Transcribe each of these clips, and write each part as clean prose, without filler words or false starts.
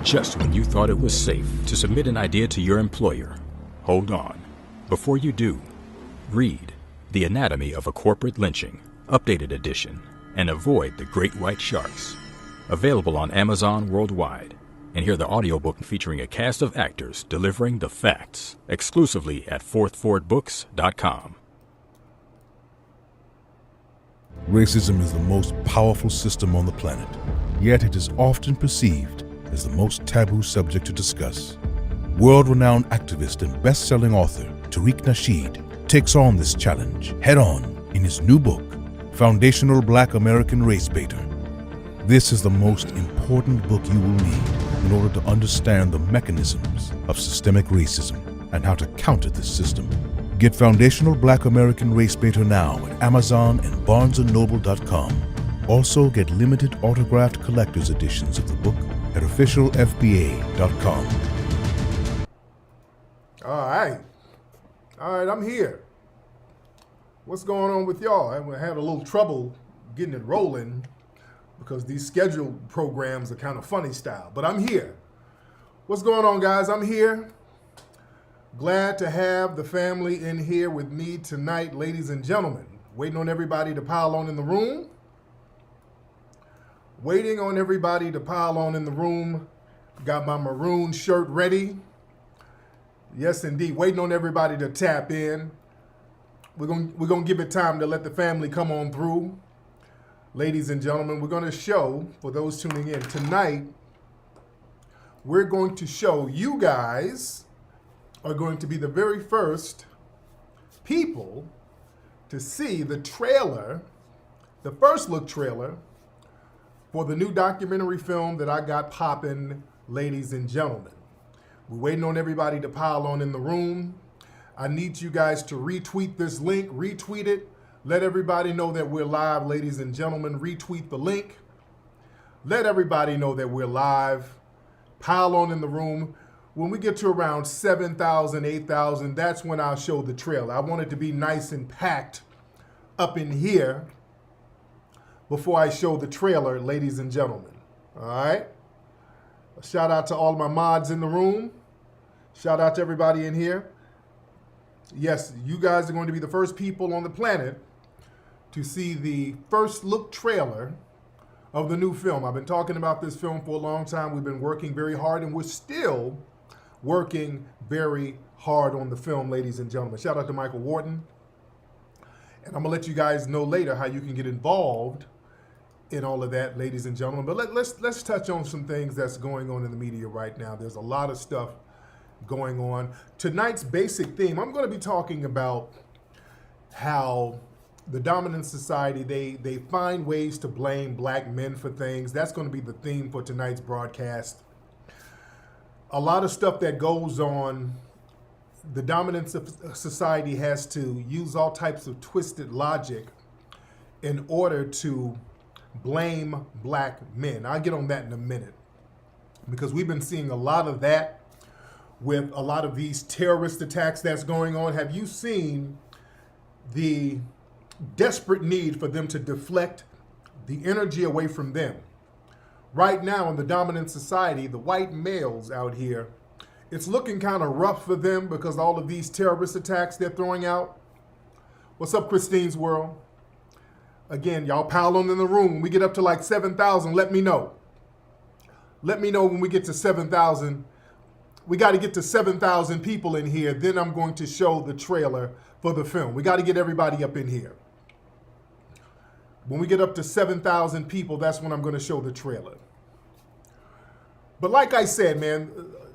Just when you thought it was safe to submit an idea to your employer, hold on. Before you do, read The Anatomy of a Corporate Lynching, Updated Edition, and avoid the Great White Sharks. Available on Amazon worldwide. And hear the audiobook featuring a cast of actors delivering the facts exclusively at fourthfordbooks.com. Racism is the most powerful system on the planet, yet it is often perceived as the most taboo subject to discuss. World-renowned activist and best-selling author Tariq Nasheed takes on this challenge head-on in his new book, Foundational Black American Race Baiter. This is the most important book you will need in order to understand the mechanisms of systemic racism and how to counter this system. Get Foundational Black American Race Baiter now at Amazon and BarnesandNoble.com. Also get limited autographed collector's editions of the book at officialfba.com. All right, I'm here. What's going on with y'all? I had a little trouble getting it rolling because these scheduled programs are kind of funny style, but I'm here. What's going on, guys? I'm here. Glad to have the family in here with me tonight, ladies and gentlemen. Waiting on everybody to pile on in the room. Got my maroon shirt ready. Yes, indeed. Waiting on everybody to tap in. We're gonna give it time to let the family come on through. Ladies and gentlemen, we're going to show, for those tuning in tonight, we're going to show you guys are going to be the very first people to see the trailer, the first look trailer for the new documentary film that I got popping, ladies and gentlemen. We're waiting on everybody to pile on in the room. I need you guys to retweet this link, retweet it. Let everybody know that we're live, ladies and gentlemen. Retweet the link. Let everybody know that we're live. Pile on in the room. When we get to around 7,000, 8,000, that's when I'll show the trailer. I want it to be nice and packed up in here before I show the trailer, ladies and gentlemen. All right? A shout out to all my mods in the room. Shout out to everybody in here. Yes, you guys are going to be the first people on the planet to see the first look trailer of the new film. I've been talking about this film for a long time. We've been working very hard, and we're still working very hard on the film, ladies and gentlemen. Shout out to Michael Wharton. And I'm gonna let you guys know later how you can get involved in all of that, ladies and gentlemen. But let's touch on some things that's going on in the media right now. There's a lot of stuff going on. Tonight's basic theme, I'm going to be talking about how the dominant society, they find ways to blame black men for things. That's going to be the theme for tonight's broadcast. A lot of stuff that goes on, the dominant society has to use all types of twisted logic in order to blame black men. I'll get on that in a minute, because we've been seeing a lot of that with a lot of these terrorist attacks that's going on. Have you seen the desperate need for them to deflect the energy away from them? Right now in the dominant society, the white males out here, it's looking kind of rough for them because all of these terrorist attacks they're throwing out. What's up, Christine's World? Again, y'all pile on in the room. When we get up to like 7,000, let me know. Let me know when we get to 7,000. We got to get to 7,000 people in here. Then I'm going to show the trailer for the film. We got to get everybody up in here. When we get up to 7,000 people, that's when I'm going to show the trailer. But like I said, man,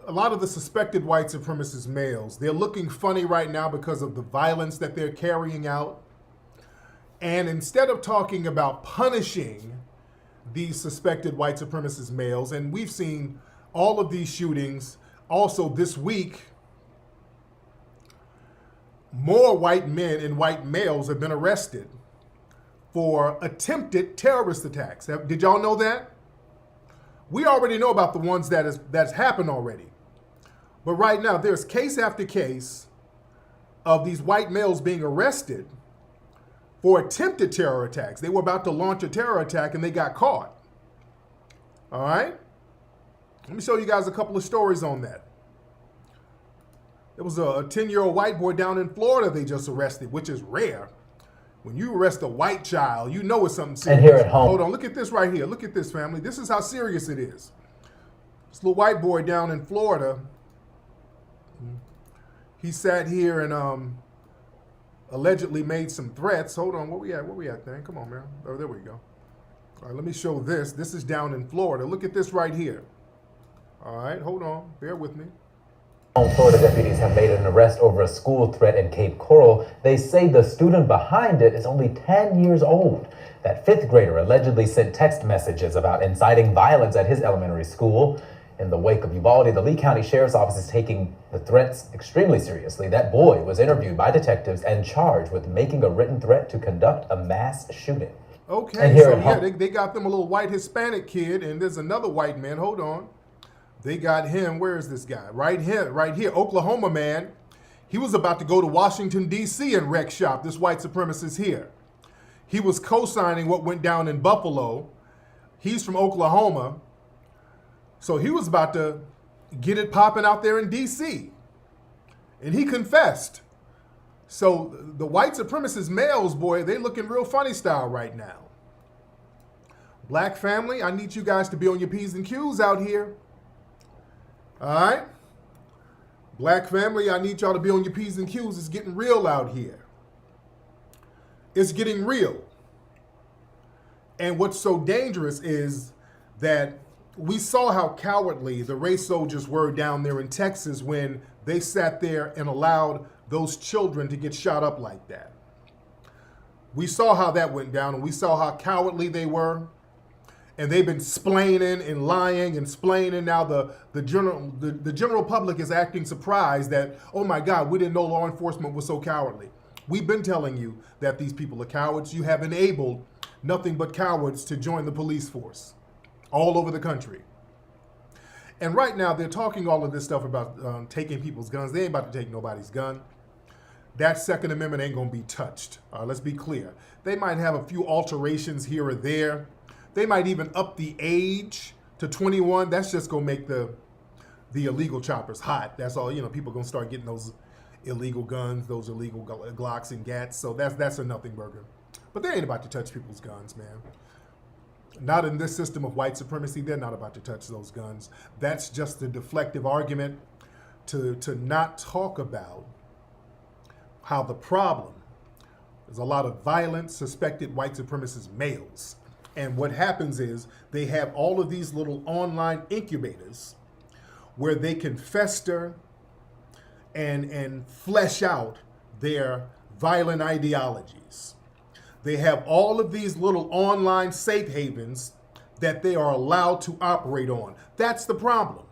a lot of the suspected white supremacist males, they're looking funny right now because of the violence that they're carrying out. And instead of talking about punishing these suspected white supremacist males, and we've seen all of these shootings. Also this week, more white men and white males have been arrested for attempted terrorist attacks. Did y'all know that? We already know about the ones that's happened already. But right now, there's case after case of these white males being arrested for attempted terror attacks. They were about to launch a terror attack and they got caught. All right? Let me show you guys a couple of stories on that. There was a 10-year-old white boy down in Florida they just arrested, which is rare. When you arrest a white child, you know it's something serious. And here at home. Hold on, look at this right here. Look at this, family. This is how serious it is. This little white boy down in Florida, he sat here and allegedly made some threats. Hold on, where we at, thing? Come on, man. Oh, there we go. All right, let me show this. This is down in Florida. Look at this right here. All right, hold on. Bear with me. Florida deputies have made an arrest over a school threat in Cape Coral. They say the student behind it is only 10 years old. That fifth grader allegedly sent text messages about inciting violence at his elementary school. In the wake of Uvalde, the Lee County Sheriff's Office is taking the threats extremely seriously. That boy was interviewed by detectives and charged with making a written threat to conduct a mass shooting. Okay, so yeah, they got them a little white Hispanic kid, and there's another white man. Hold on. They got him. Where is this guy? Right here, Oklahoma man. He was about to go to Washington, D.C. and wreck shop. This white supremacist here. He was co-signing what went down in Buffalo. He's from Oklahoma. So he was about to get it popping out there in D.C. And he confessed. So the white supremacist males, boy, they looking real funny style right now. Black family, I need you guys to be on your P's and Q's out here. All right? Black family, I need y'all to be on your P's and Q's. It's getting real out here. It's getting real. And what's so dangerous is that we saw how cowardly the race soldiers were down there in Texas when they sat there and allowed those children to get shot up like that. We saw how that went down, and we saw how cowardly they were. And they've been splaining and lying and splaining. Now the general public is acting surprised that, oh my God, we didn't know law enforcement was so cowardly. We've been telling you that these people are cowards. You have enabled nothing but cowards to join the police force all over the country. And right now they're talking all of this stuff about taking people's guns. They ain't about to take nobody's gun. That Second Amendment ain't gonna be touched. Let's be clear. They might have a few alterations here or there. They might even up the age to 21. That's just gonna make the illegal choppers hot. That's all. You know, people gonna start getting those illegal guns, those illegal Glocks and Gats. So that's a nothing burger. But they ain't about to touch people's guns, man. Not in this system of white supremacy. They're not about to touch those guns. That's just a deflective argument to not talk about how the problem is a lot of violent, suspected white supremacist males. And what happens is they have all of these little online incubators where they can fester and flesh out their violent ideologies. They have all of these little online safe havens that they are allowed to operate on. That's the problem.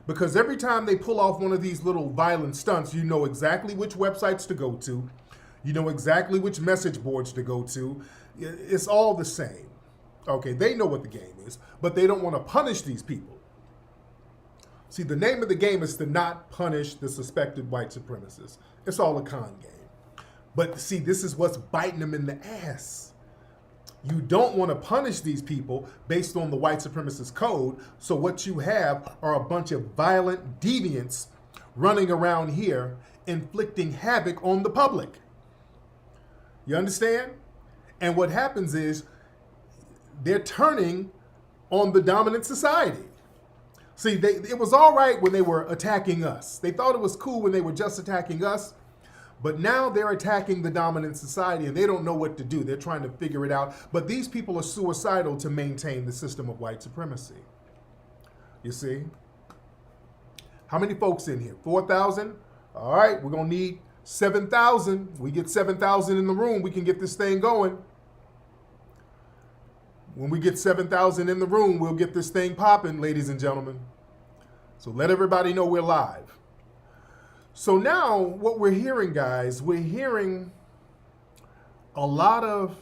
Because every time they pull off one of these little violent stunts, you know exactly which websites to go to. You know exactly which message boards to go to. It's all the same. Okay, they know what the game is, but they don't want to punish these people. See, the name of the game is to not punish the suspected white supremacists. It's all a con game. But see, this is what's biting them in the ass. You don't want to punish these people based on the white supremacist code, so what you have are a bunch of violent deviants running around here inflicting havoc on the public. You understand? And what happens is they're turning on the dominant society. See, it was all right when they were attacking us. They thought it was cool when they were just attacking us, but now they're attacking the dominant society and they don't know what to do. They're trying to figure it out, but these people are suicidal to maintain the system of white supremacy. You see? How many folks in here? 4,000? All right, we're gonna need 7,000. We get 7,000 in the room, we can get this thing going. When we get 7,000 in the room, we'll get this thing popping, ladies and gentlemen. So let everybody know we're live. So now what we're hearing, guys, we're hearing a lot of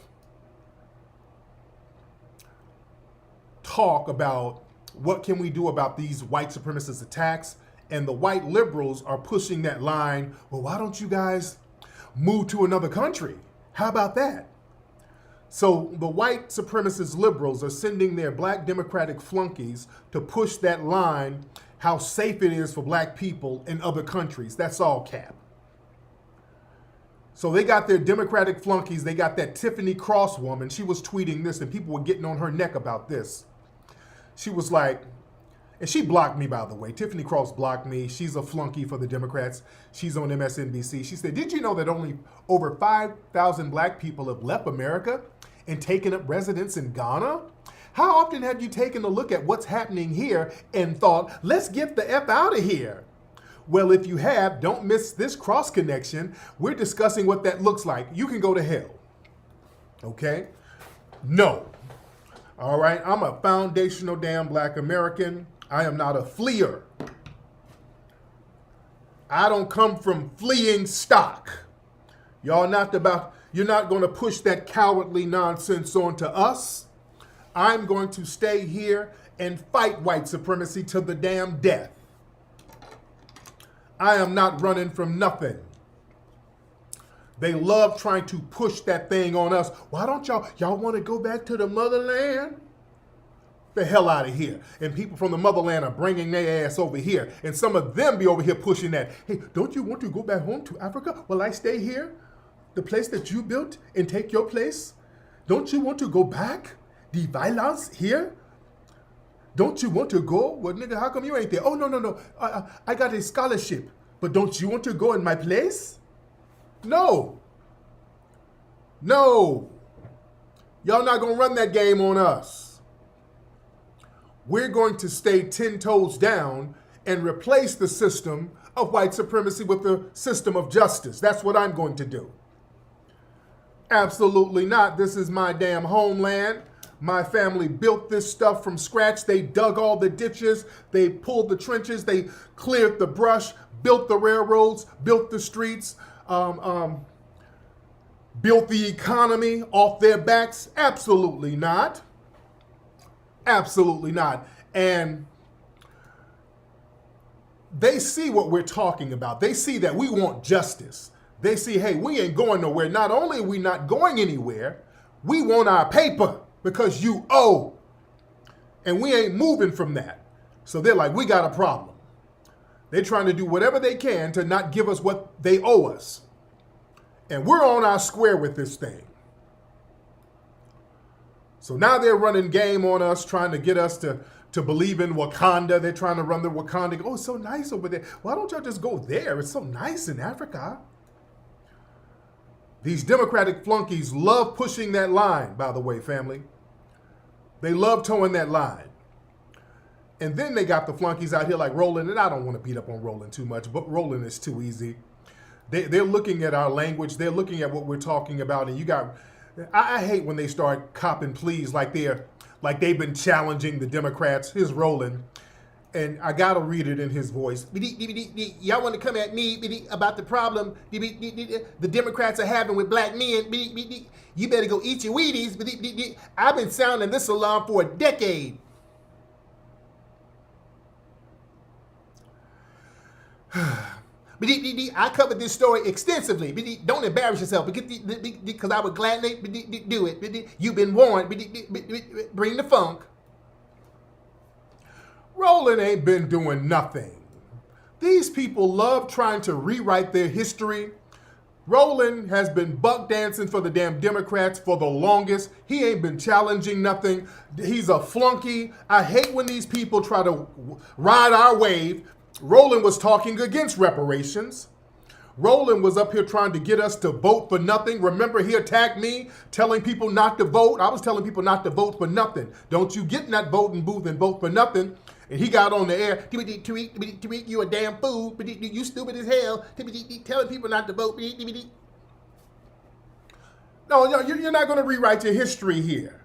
talk about what can we do about these white supremacist attacks, and the white liberals are pushing that line, well, why don't you guys move to another country? How about that? So the white supremacist liberals are sending their black Democratic flunkies to push that line, how safe it is for black people in other countries. That's all cap. So they got their Democratic flunkies. They got that Tiffany Cross woman. She was tweeting this and people were getting on her neck about this. She was like, and she blocked me, by the way. Tiffany Cross blocked me. She's a flunky for the Democrats. She's on MSNBC. She said, did you know that only over 5,000 black people have left America and taken up residence in Ghana? How often have you taken a look at what's happening here and thought, let's get the F out of here? Well, if you have, don't miss this cross connection. We're discussing what that looks like. You can go to hell. Okay? No. All right? I'm a foundational damn black American. I am not a fleer. I don't come from fleeing stock. You're not going to push that cowardly nonsense onto us. I'm going to stay here and fight white supremacy to the damn death. I am not running from nothing. They love trying to push that thing on us. Why don't y'all want to go back to the motherland? The hell out of here. And people from the motherland are bringing their ass over here. And some of them be over here pushing that. Hey, don't you want to go back home to Africa? Will I stay here? The place that you built and take your place? Don't you want to go back? The violence here? Don't you want to go? Well, nigga, how come you ain't there? Oh, no. I got a scholarship. But don't you want to go in my place? No. Y'all not going to run that game on us. We're going to stay 10 toes down and replace the system of white supremacy with the system of justice. That's what I'm going to do. Absolutely not. This is my damn homeland. My family built this stuff from scratch. They dug all the ditches. They pulled the trenches. They cleared the brush, built the railroads, built the streets, built the economy off their backs. Absolutely not. Absolutely not. And they see what we're talking about. They see that we want justice. They see, hey, we ain't going nowhere. Not only are we not going anywhere, we want our paper because you owe. And we ain't moving from that. So they're like, we got a problem. They're trying to do whatever they can to not give us what they owe us. And we're on our square with this thing. So now they're running game on us, trying to get us to believe in Wakanda. They're trying to run the Wakanda. Oh, it's so nice over there. Why don't y'all just go there? It's so nice in Africa. These Democratic flunkies love pushing that line, by the way, family. They love towing that line. And then they got the flunkies out here like Roland, and I don't want to beat up on Roland too much, but Roland is too easy. They're looking at our language. They're looking at what we're talking about, and you got... I hate when they start copping pleas like they've been challenging the Democrats. Here's Roland, and I gotta read it in his voice. Y'all want to come at me about the problem the Democrats are having with black men? You better go eat your Wheaties. I've been sounding this alarm for a decade. I covered this story extensively. Don't embarrass yourself because I would gladly do it. You've been warned. Bring the funk. Roland ain't been doing nothing. These people love trying to rewrite their history. Roland has been buck dancing for the damn Democrats for the longest. He ain't been challenging nothing. He's a flunky. I hate when these people try to ride our wave. Roland was talking against reparations. Roland was up here trying to get us to vote for nothing. Remember, he attacked me, telling people not to vote. I was telling people not to vote for nothing. Don't you get in that voting booth and vote for nothing. And he got on the air, Tariq, you a damn fool. You stupid as hell. Telling people not to vote. No, you're not going to rewrite your history here.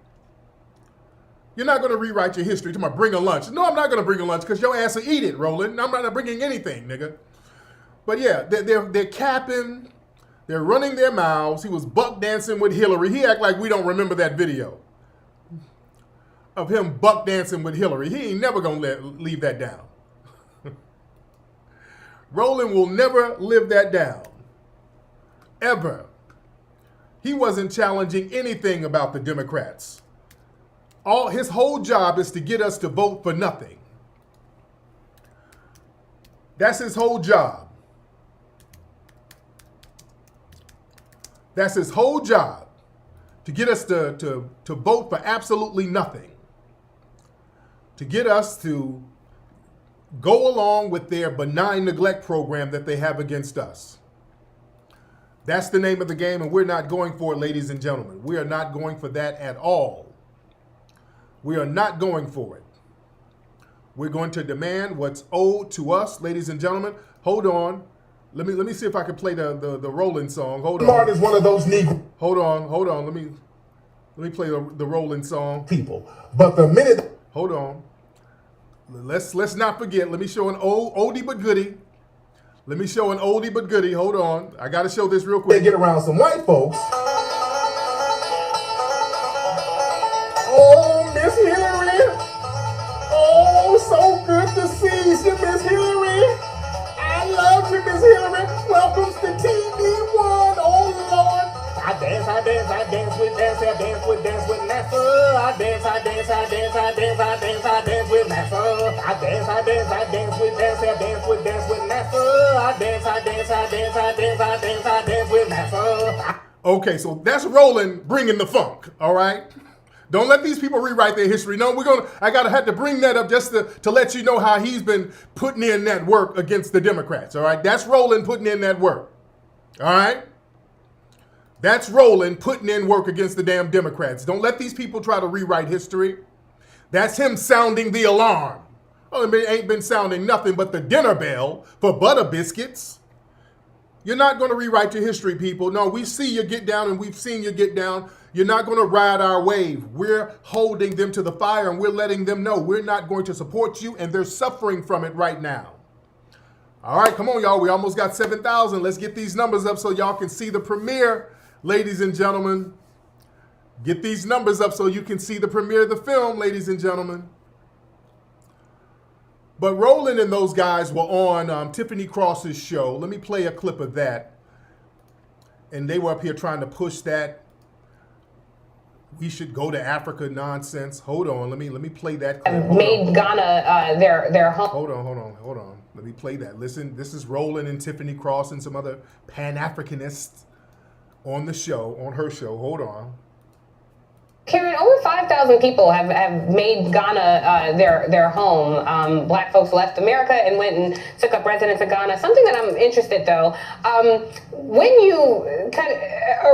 You're not going to rewrite your history. You're going to bring a lunch. No, I'm not going to bring a lunch because your ass will eat it, Roland. I'm not bringing anything, nigga. But yeah, they're capping. They're running their mouths. He was buck dancing with Hillary. He act like we don't remember that video of him buck dancing with Hillary. He ain't never going to leave that down. Roland will never live that down. Ever. He wasn't challenging anything about the Democrats. His whole job is to get us to vote for nothing. That's his whole job. That's his whole job, to get us to vote for absolutely nothing. To get us to go along with their benign neglect program that they have against us. That's the name of the game, and we're not going for it, ladies and gentlemen. We are not going for that at all. We are not going for it. We're going to demand what's owed to us, ladies and gentlemen. Hold on. Let me see if I can play the Rolling song. Hold on. Martin is one of those Negro. Hold on. Let me play the Rolling song. People. But the minute. Hold on. Let's not forget. Let me show an oldie but goodie. Hold on. I got to show this real quick. They get around some white folks. Oh, Miss Hillary. Oh, so good to see you, Miss Hillary. I love you, Miss Hillary. Welcome to TV1. Oh, Lord. I dance with NASA. I dance with NASA. I dance with NASA. I dance with NASA. I dance with NASA. I dance with NASA. Okay, so that's Roland bringing the funk, all right? Don't let these people rewrite their history. No, I had to bring that up just to let you know how he's been putting in that work against the Democrats, all right? That's Roland putting in that work, all right? That's Roland putting in work against the damn Democrats. Don't let these people try to rewrite history. That's him sounding the alarm. Well, it ain't been sounding nothing but the dinner bell for butter biscuits. You're not going to rewrite your history, people. No, we see you get down and we've seen you get down. You're not going to ride our wave. We're holding them to the fire and we're letting them know we're not going to support you, and they're suffering from it right now. All right, come on, y'all. We almost got 7,000. Let's get these numbers up so y'all can see the premiere, ladies and gentlemen. Get these numbers up so you can see the premiere of the film, ladies and gentlemen. But Roland and those guys were on Tiffany Cross's show. Let me play a clip of that. And they were up here trying to push that we should go to Africa nonsense. Hold on, let me play that clip. Made Ghana their home. Hold on. Let me play that. Listen, this is Roland and Tiffany Cross and some other Pan-Africanists on the show, on her show. Hold on. Karen, over 5,000 people have made Ghana their home. Black folks left America and went and took up residence in Ghana. Something that I'm interested, though, when you kind of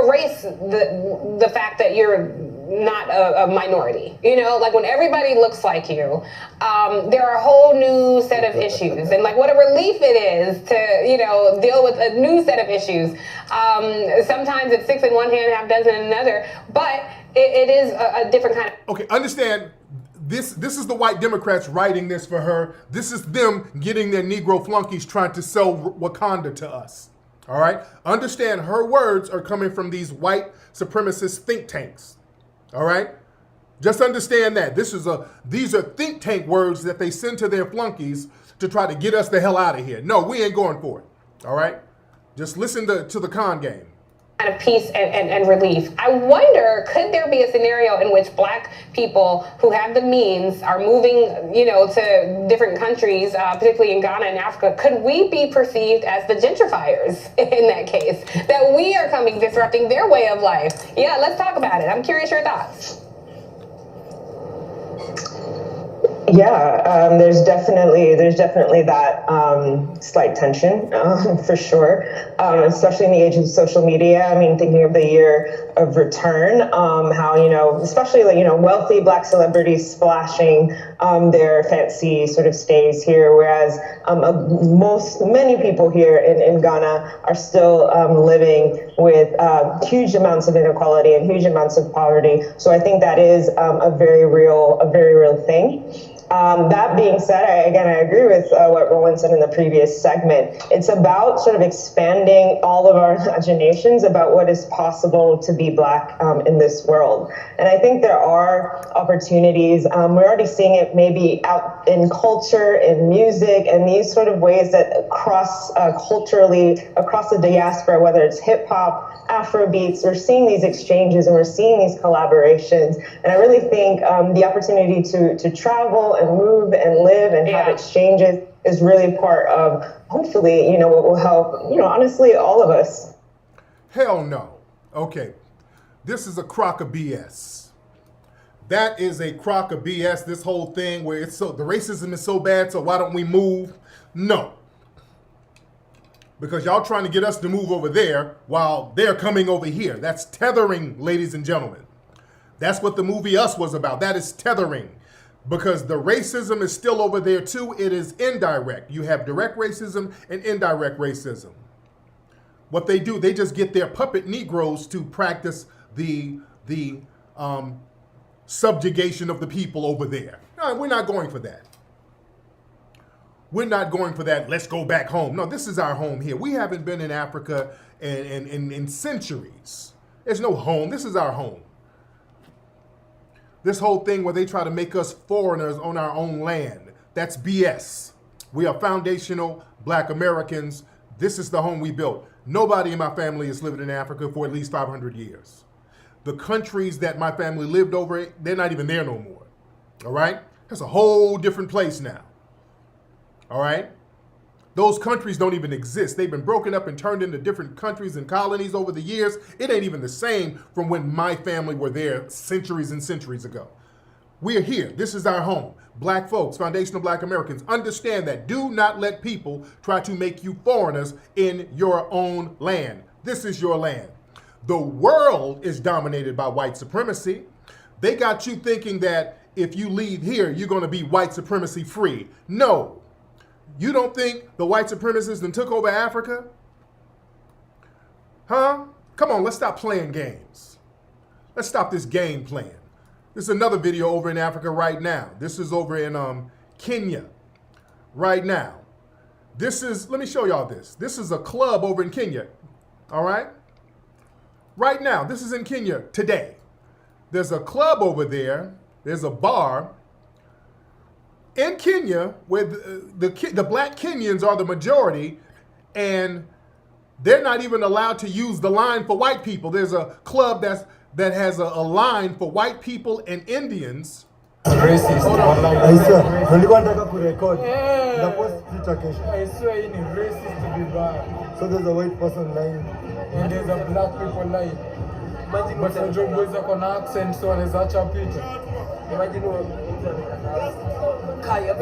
erase the fact that you're not a minority, like when everybody looks like you, there are a whole new set of issues, and like what a relief it is to deal with a new set of issues. Sometimes it's six in one hand, half dozen in another, but it is a different kind of. Okay, understand. This is the white Democrats writing this for her. This is them getting their Negro flunkies trying to sell Wakanda to us. All right? Understand, her words are coming from these white supremacist think tanks. All right? Just understand that. These are think tank words that they send to their flunkies to try to get us the hell out of here. No, we ain't going for it. All right? Just listen to the con game. Kind of peace and relief. I wonder, could there be a scenario in which Black people who have the means are moving, to different countries, particularly in Ghana and Africa? Could we be perceived as the gentrifiers in that case? That we are coming, disrupting their way of life? Yeah, let's talk about it. I'm curious your thoughts. Yeah, there's definitely that slight tension for sure, especially in the age of social media. I mean, thinking of the year of return, how especially wealthy Black celebrities splashing their fancy sort of stays here, whereas many people here in Ghana are still living with huge amounts of inequality and huge amounts of poverty. So I think that is a very real thing. That being said, I agree with what Roland said in the previous segment. It's about sort of expanding all of our imaginations about what is possible to be Black in this world. And I think there are opportunities. We're already seeing it maybe out in culture, in music, and these sort of ways that cross culturally across the diaspora, whether it's hip hop, Afrobeats, we're seeing these exchanges and we're seeing these collaborations. And I really think the opportunity to travel and move and live and have exchanges is really part of, hopefully, what will help, honestly, all of us. Hell no. Okay. This is a crock of BS. That is a crock of BS, this whole thing where the racism is so bad, so why don't we move? No. Because y'all trying to get us to move over there while they're coming over here. That's tethering, ladies and gentlemen. That's what the movie Us was about. That is tethering. Because the racism is still over there too. It is indirect. You have direct racism and indirect racism. What they do, they just get their puppet Negroes to practice the subjugation of the people over there. No, we're not going for that. We're not going for that. Let's go back home. No, this is our home here. We haven't been in Africa in centuries. There's no home. This is our home. This whole thing where they try to make us foreigners on our own land, that's BS. We are foundational Black Americans. This is the home we built. Nobody in my family has lived in Africa for at least 500 years. The countries that my family lived over, they're not even there no more. All right? That's a whole different place now. All right? Those countries don't even exist. They've been broken up and turned into different countries and colonies over the years. It ain't even the same from when my family were there centuries and centuries ago. We're here. This is our home. Black folks, foundational Black Americans, understand that. Do not let people try to make you foreigners in your own land. This is your land. The world is dominated by white supremacy. They got you thinking that if you leave here, you're going to be white supremacy free. No. You don't think the white supremacists then took over Africa? Huh? Come on, let's stop playing games. Let's stop this game playing. This is another video over in Africa right now. This is over in Kenya right now. Let me show y'all this. This is a club over in Kenya, all right? Right now, this is in Kenya today. There's a club over there. There's a bar in Kenya where the Black Kenyans are the majority, and they're not even allowed to use the line for white people. There's a club that has a line for white people and Indians. Racist. Nilikuwa nataka kurekodi. Na post picha kesho. I swear hii ni racist vibaya. So there's a white person lying. And there's a black people lying. Imagine what a job boys are on accent so there's a picha. Imagine what Kaya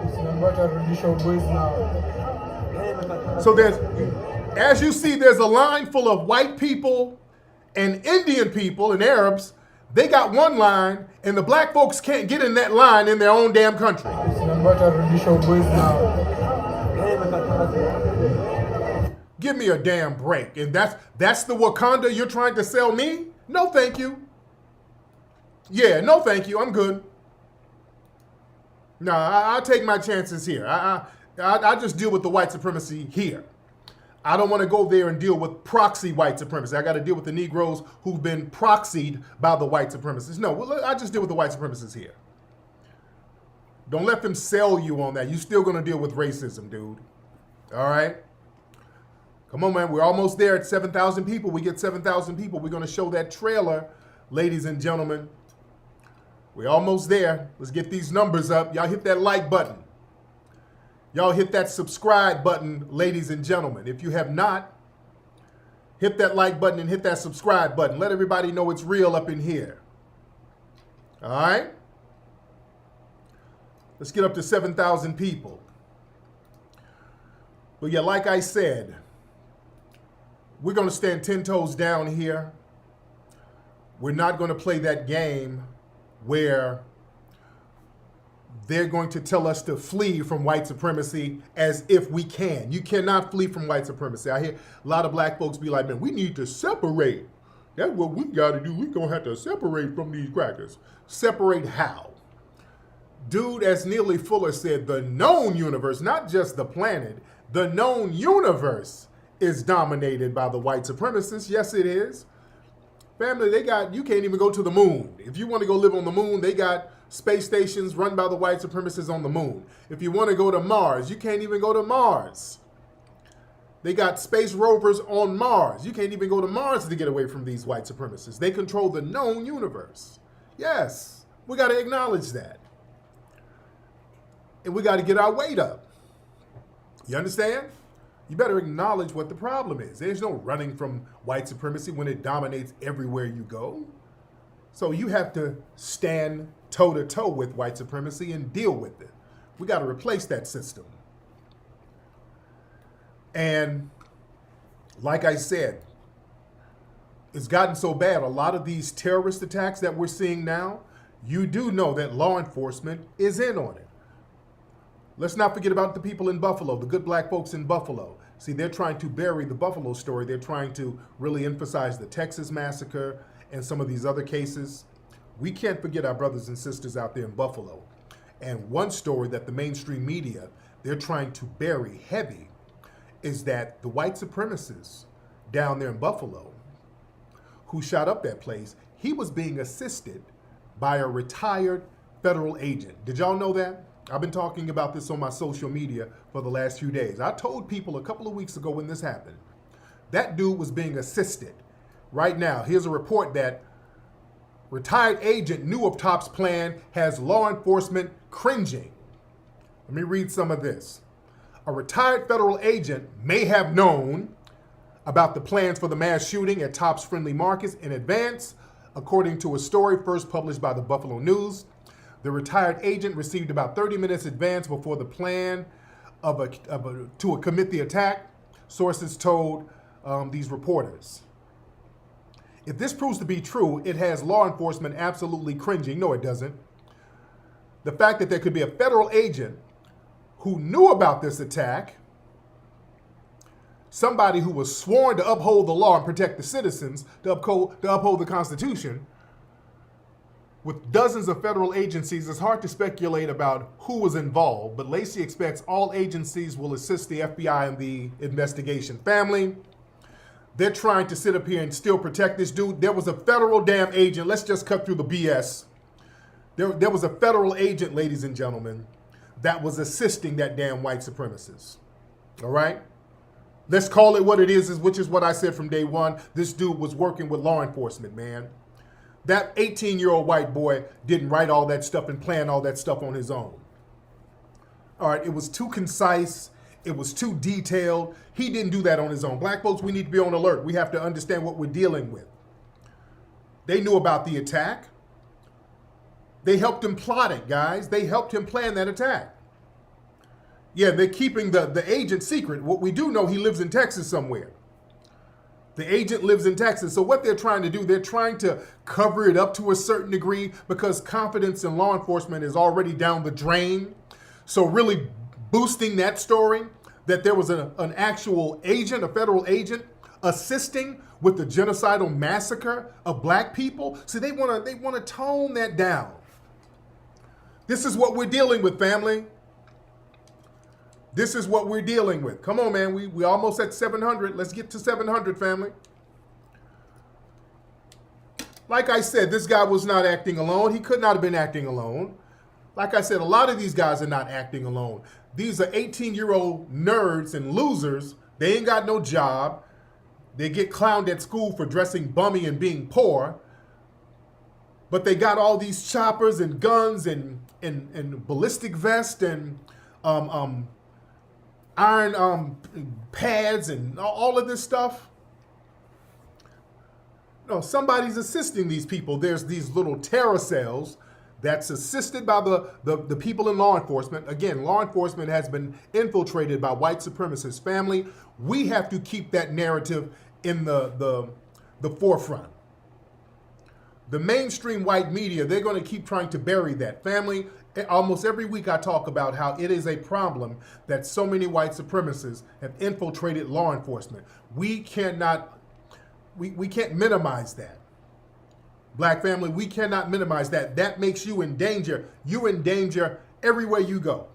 it's number to rudisha boys now. So as you see, there's a line full of white people and Indian people and Arabs. They got one line, and the black folks can't get in that line in their own damn country. Give me a damn break. And that's the Wakanda you're trying to sell me? No, thank you. Yeah, no, thank you. I'm good. No, I'll take my chances here. I just deal with the white supremacy here. I don't want to go there and deal with proxy white supremacy. I got to deal with the Negroes who've been proxied by the white supremacists. No, I just deal with the white supremacists here. Don't let them sell you on that. You're still going to deal with racism, dude. All right? Come on, man. We're almost there at 7,000 people. We get 7,000 people. We're going to show that trailer, ladies and gentlemen. We're almost there. Let's get these numbers up. Y'all hit that like button. Y'all hit that subscribe button, ladies and gentlemen. If you have not, hit that like button and hit that subscribe button. Let everybody know it's real up in here. All right? Let's get up to 7,000 people. But yeah, like I said, we're going to stand 10 toes down here. We're not going to play that game where they're going to tell us to flee from white supremacy as if we can. You cannot flee from white supremacy. I hear a lot of black folks be like, man, we need to separate. That's what we got to do. We're going to have to separate from these crackers. Separate how? Dude, as Neely Fuller said, the known universe, not just the planet, the known universe is dominated by the white supremacists. Yes, it is. Family, you can't even go to the moon. If you want to go live on the moon, they got space stations run by the white supremacists on the moon. If you want to go to Mars, you can't even go to Mars. They got space rovers on Mars. You can't even go to Mars to get away from these white supremacists. They control the known universe. Yes, we got to acknowledge that. And we got to get our weight up. You understand? You better acknowledge what the problem is. There's no running from white supremacy when it dominates everywhere you go. So you have to stand toe-to-toe with white supremacy and deal with it. We got to replace that system. And like I said, it's gotten so bad. A lot of these terrorist attacks that we're seeing now, you do know that law enforcement is in on it. Let's not forget about the people in Buffalo, the good black folks in Buffalo. See, they're trying to bury the Buffalo story. They're trying to really emphasize the Texas massacre and some of these other cases. We can't forget our brothers and sisters out there in Buffalo. And one story that the mainstream media, they're trying to bury heavy is that the white supremacists down there in Buffalo who shot up that place, he was being assisted by a retired federal agent. Did y'all know that? I've been talking about this on my social media for the last few days. I told people a couple of weeks ago when this happened, that dude was being assisted. Right now, here's a report that retired agent knew of Top's plan, has law enforcement cringing. Let me read some of this. A retired federal agent may have known about the plans for the mass shooting at Top's Friendly Markets in advance, according to a story first published by the Buffalo News. The retired agent received about 30 minutes advance before the plan to commit the attack, sources told these reporters. If this proves to be true, it has law enforcement absolutely cringing. No, it doesn't. The fact that there could be a federal agent who knew about this attack, somebody who was sworn to uphold the law and protect the citizens, to uphold the Constitution, with dozens of federal agencies, it's hard to speculate about who was involved, but Lacey expects all agencies will assist the FBI in the investigation. Family, they're trying to sit up here and still protect this dude. There was a federal damn agent. Let's just cut through the BS. There was a federal agent, ladies and gentlemen, that was assisting that damn white supremacist. All right? Let's call it what it is, which is what I said from day one. This dude was working with law enforcement, man. That 18-year-old white boy didn't write all that stuff and plan all that stuff on his own. All right, it was too concise. It was too detailed. He didn't do that on his own. Black folks, we need to be on alert. We have to understand what we're dealing with. They knew about the attack. They helped him plot it, guys. They helped him plan that attack. Yeah, they're keeping the agent secret. What we do know, he lives in Texas somewhere. The agent lives in Texas. So what they're trying to do, they're trying to cover it up to a certain degree because confidence in law enforcement is already down the drain. So really boosting that story that there was an actual agent, a federal agent, assisting with the genocidal massacre of black people. See, they want to tone that down. This is what we're dealing with, family. This is what we're dealing with. Come on, man. We almost at 700. Let's get to 700, family. Like I said, this guy was not acting alone. He could not have been acting alone. Like I said, a lot of these guys are not acting alone. These are 18-year-old nerds and losers. They ain't got no job. They get clowned at school for dressing bummy and being poor. But they got all these choppers and guns and ballistic vests and iron pads and all of this stuff. No, somebody's assisting these people. There's these little terror cells that's assisted by the people in law enforcement. Again, law enforcement has been infiltrated by white supremacist family. We have to keep that narrative in the forefront. The mainstream white media, they're going to keep trying to bury that. Family, almost every week I talk about how it is a problem that so many white supremacists have infiltrated law enforcement. We cannot we can't minimize that. Black family, we cannot minimize that. That makes you in danger. You're in danger everywhere you go.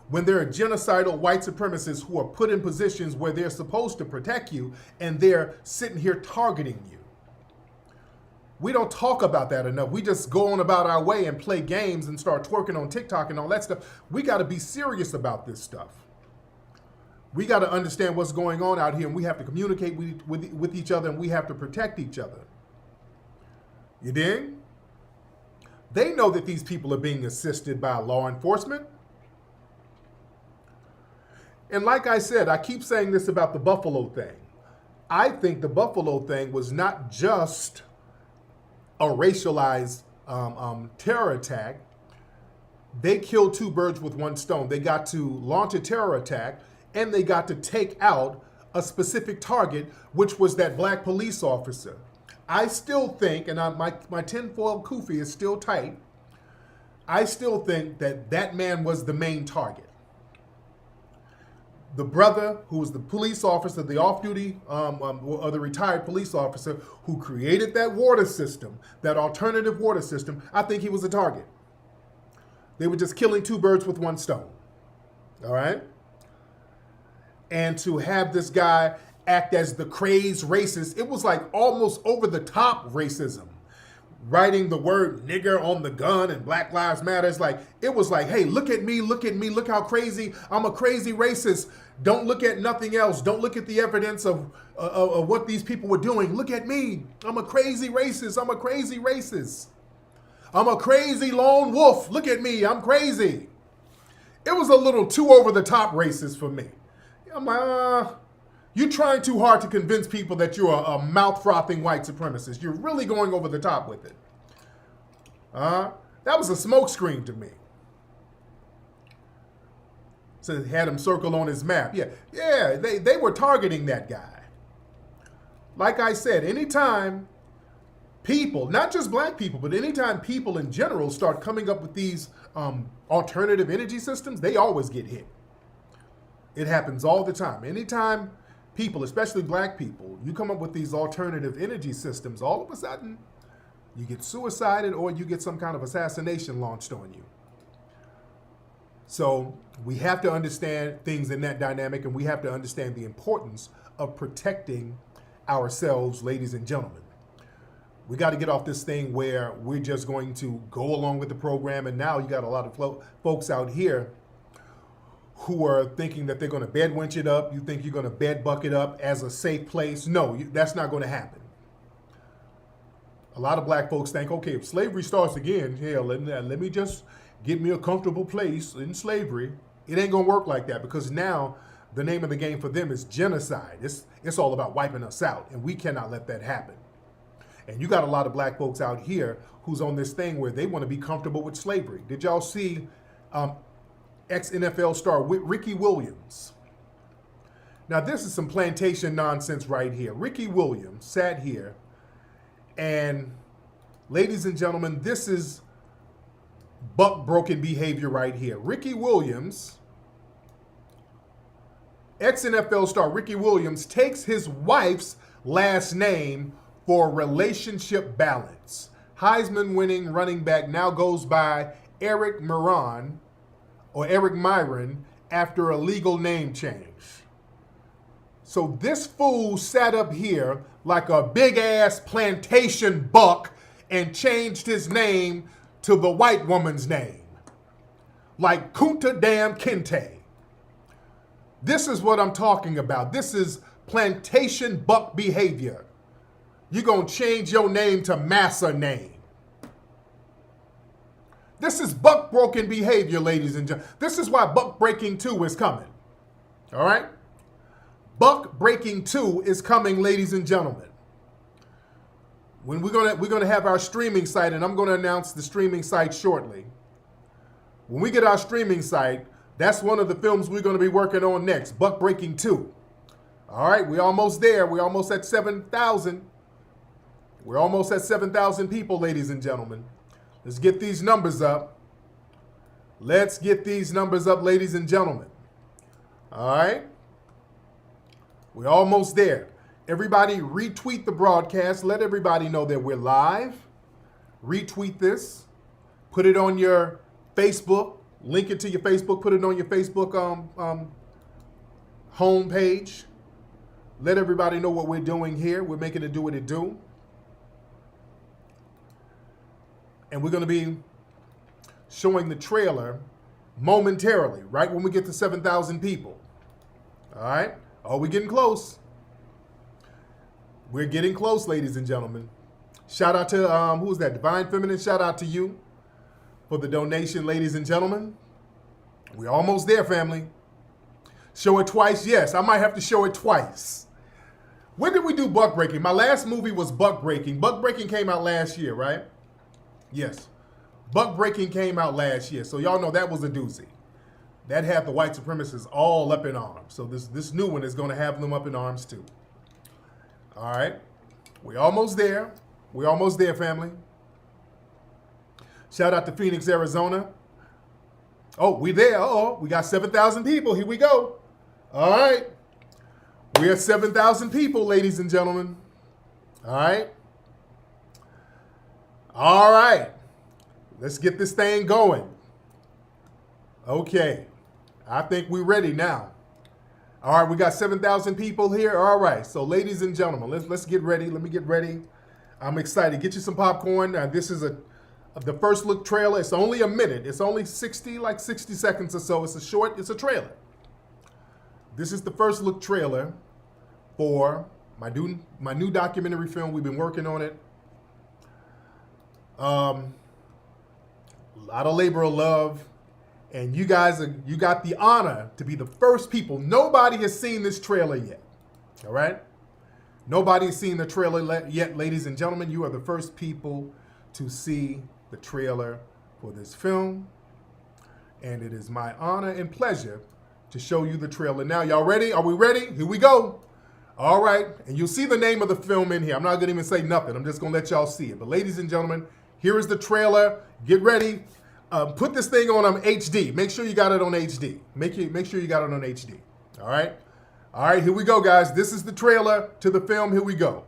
When there are genocidal white supremacists who are put in positions where they're supposed to protect you and they're sitting here targeting you. We don't talk about that enough. We just go on about our way and play games and start twerking on TikTok and all that stuff. We got to be serious about this stuff. We got to understand what's going on out here, and we have to communicate with each other, and we have to protect each other. You dig? They know that these people are being assisted by law enforcement. And like I said, I keep saying this about the Buffalo thing. I think the Buffalo thing was not just a racialized terror attack. They killed two birds with one stone. They got to launch a terror attack, and they got to take out a specific target, which was that black police officer. I still think, and my tinfoil kufi is still tight, I still think that that man was the main target. The brother who was the police officer, the off-duty or the retired police officer who created that water system, that alternative water system, I think he was a target. They were just killing two birds with one stone. All right? And to have this guy act as the crazed racist, it was like almost over the top racism. Writing the word nigger on the gun and Black Lives Matter. It was like, hey, look at me, look how crazy, I'm a crazy racist. Don't look at nothing else. Don't look at the evidence of what these people were doing. Look at me, I'm a crazy racist, I'm a crazy racist. I'm a crazy lone wolf, look at me, I'm crazy. It was a little too over the top racist for me. I'm like, you're trying too hard to convince people that you're a mouth-frothing white supremacist. You're really going over the top with it. That was a smokescreen to me. So it had him circled on his map. Yeah, they were targeting that guy. Like I said, anytime people, not just black people, but anytime people in general start coming up with these alternative energy systems, they always get hit. It happens all the time. Anytime people, especially black people, you come up with these alternative energy systems, all of a sudden, you get suicided or you get some kind of assassination launched on you. So we have to understand things in that dynamic, and we have to understand the importance of protecting ourselves, ladies and gentlemen. We got to get off this thing where we're just going to go along with the program, and now you got a lot of folks out here who are thinking that they're going to bed winch it up. You think you're going to bed buck it up as a safe place. No, that's not going to happen. A lot of black folks think, okay, if slavery starts again, hell, let me just get me a comfortable place in slavery. It ain't going to work like that, because now the name of the game for them is genocide. It's all about wiping us out, and we cannot let that happen. And you got a lot of black folks out here who's on this thing where they want to be comfortable with slavery. Did y'all see ex-NFL star Ricky Williams? Now, this is some plantation nonsense right here. Ricky Williams sat here, and ladies and gentlemen, this is buck-broken behavior right here. Ricky Williams, ex-NFL star Ricky Williams, takes his wife's last name for relationship balance. Heisman-winning running back now goes by Eric Maroon, or Eric Myron, after a legal name change. So this fool sat up here like a big-ass plantation buck and changed his name to the white woman's name, like Kunta Damn Kinte. This is what I'm talking about. This is plantation buck behavior. You're going to change your name to massa name. This is buck-broken behavior, ladies and gentlemen. This is why Buck Breaking 2 is coming. All right? Buck Breaking 2 is coming, ladies and gentlemen. When we're gonna have our streaming site, and I'm going to announce the streaming site shortly. When we get our streaming site, that's one of the films we're going to be working on next, Buck Breaking 2. All right, we're almost there. We're almost at 7,000. We're almost at 7,000 people, ladies and gentlemen. Let's get these numbers up. Let's get these numbers up, ladies and gentlemen. All right? We're almost there. Everybody retweet the broadcast. Let everybody know that we're live. Retweet this. Put it on your Facebook. Link it to your Facebook. Put it on your Facebook homepage. Let everybody know what we're doing here. We're making it do what it do. And we're going to be showing the trailer momentarily, right when we get to 7,000 people. All right? Oh, we're getting close. We're getting close, ladies and gentlemen. Shout out to, who was that? Divine Feminine, shout out to you for the donation, ladies and gentlemen. We're almost there, family. Show it twice? Yes, I might have to show it twice. When did we do Buck Breaking? My last movie was Buck Breaking. Buck Breaking came out last year, right? Yes. Buck Breaking came out last year. So y'all know that was a doozy. That had the white supremacists all up in arms. So this new one is going to have them up in arms too. All right. We're almost there. We're almost there, family. Shout out to Phoenix, Arizona. Oh, we there. Uh-oh. We got 7,000 people. Here we go. All right. We are 7,000 people, ladies and gentlemen. All right. All right. Let's get this thing going. Okay. I think we're ready now. All right, we got 7,000 people here. All right, so ladies and gentlemen, let's get ready. Let me get ready. I'm excited. Get you some popcorn. This is the first look trailer. It's only a minute. It's only 60 seconds or so. It's a trailer. This is the first look trailer for my new documentary film. We've been working on it. A lot of labor of love. And you guys, you got the honor to be the first people. Nobody has seen this trailer yet, all right? Nobody has seen the trailer yet, ladies and gentlemen. You are the first people to see the trailer for this film. And it is my honor and pleasure to show you the trailer. Now, y'all ready? Are we ready? Here we go. All right, and you'll see the name of the film in here. I'm not gonna even say nothing. I'm just gonna let y'all see it. But ladies and gentlemen, here is the trailer. Get ready. Put this thing on HD. Make sure you got it on HD. Make sure you got it on HD. All right? All right, here we go, guys. This is the trailer to the film. Here we go.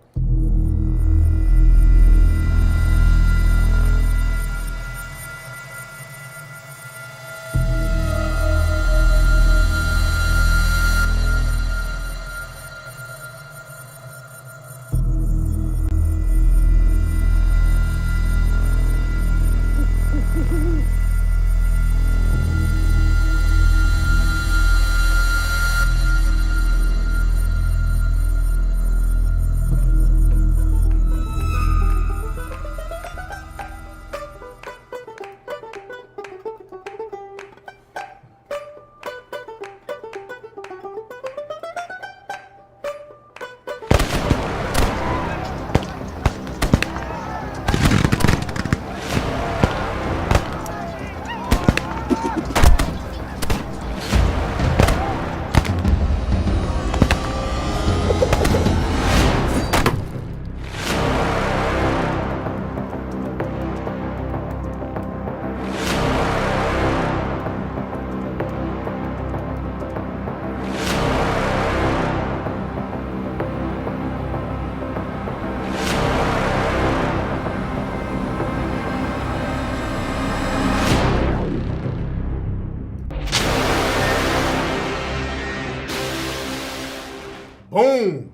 Boom.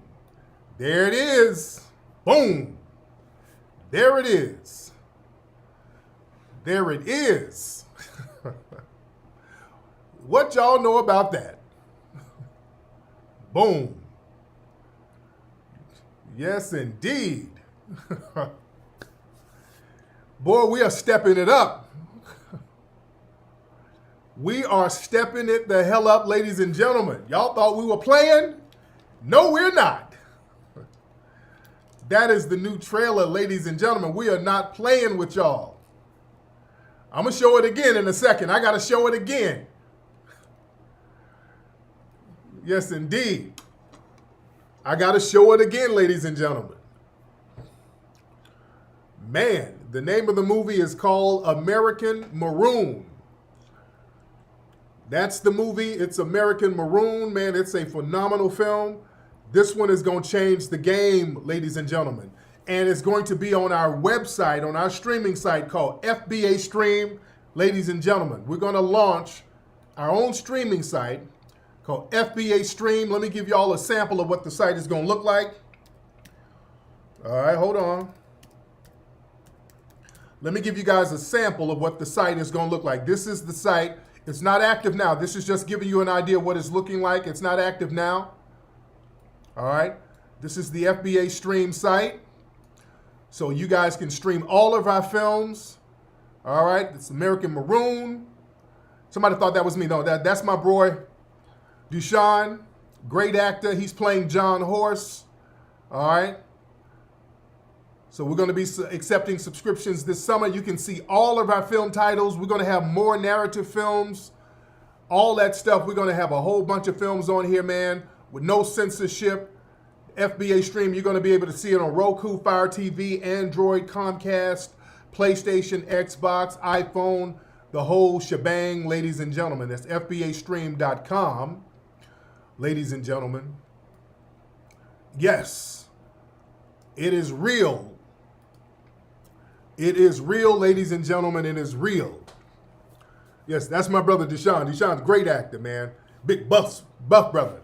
There it is. Boom. There it is. There it is. What y'all know about that? Boom. Yes, indeed. Boy, we are stepping it up. We are stepping it the hell up, ladies and gentlemen. Y'all thought we were playing? No, we're not. That is the new trailer, ladies and gentlemen. We are not playing with y'all. I'm going to show it again in a second. I got to show it again. Yes, indeed. I got to show it again, ladies and gentlemen. Man, the name of the movie is called American Maroon. That's the movie. It's American Maroon. Man, it's a phenomenal film. This one is going to change the game, ladies and gentlemen. And it's going to be on our website, on our streaming site called FBA Stream. Ladies and gentlemen, we're going to launch our own streaming site called FBA Stream. Let me give you all a sample of what the site is going to look like. All right, hold on. Let me give you guys a sample of what the site is going to look like. This is the site. It's not active now. This is just giving you an idea of what it's looking like. It's not active now. All right. This is the FBA Stream site. So you guys can stream all of our films. All right. It's American Maroon. Somebody thought that was me. No, that's my boy, Deshaun. Great actor. He's playing John Horse. All right. So we're going to be accepting subscriptions this summer. You can see all of our film titles. We're going to have more narrative films, all that stuff. We're going to have a whole bunch of films on here, man, with no censorship. FBA Stream, you're going to be able to see it on Roku, Fire TV, Android, Comcast, PlayStation, Xbox, iPhone, the whole shebang, ladies and gentlemen. That's FBAstream.com, ladies and gentlemen. Yes, it is real. It is real, ladies and gentlemen. It is real. Yes, that's my brother Deshaun. Deshaun's a great actor, man. Big buff brother.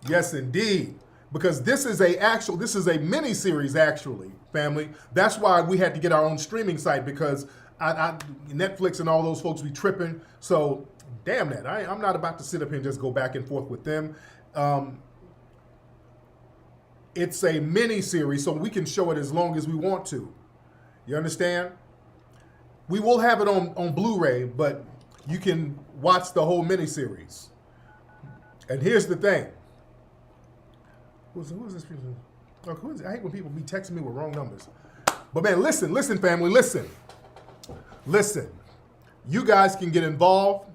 Yes, indeed. Because this is a mini series, actually, family. That's why we had to get our own streaming site, because Netflix and all those folks be tripping. So, damn that. I'm not about to sit up here and just go back and forth with them. It's a mini series, so we can show it as long as we want to. You understand? We will have it on Blu-ray, but you can watch the whole mini series. And here's the thing. Who is this person? Oh, who is it? I hate when people be texting me with wrong numbers. But man, listen, family, listen. You guys can get involved,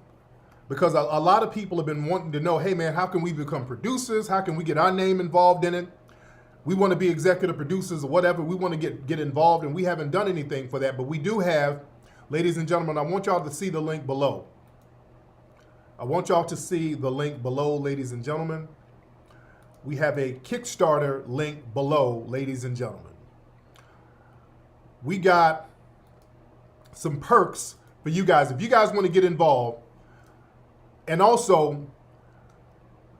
because a lot of people have been wanting to know, hey man, how can we become producers? How can we get our name involved in it? We want to be executive producers or whatever. We want to get involved, and we haven't done anything for that. But we do have, ladies and gentlemen, I want y'all to see the link below. I want y'all to see the link below, ladies and gentlemen. We have a Kickstarter link below, ladies and gentlemen. We got some perks for you guys. If you guys want to get involved, and also,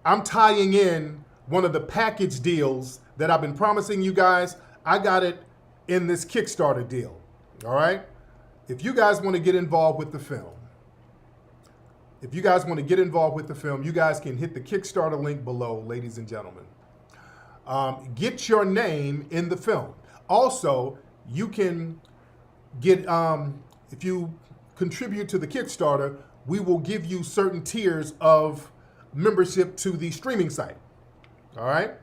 I'm tying in one of the package deals that I've been promising you guys. I got it in this Kickstarter deal, all right? If you guys want to get involved with the film, you guys can hit the Kickstarter link below, ladies and gentlemen. Get your name in the film. Also, you can get, if you contribute to the Kickstarter, we will give you certain tiers of membership to the streaming site, all right?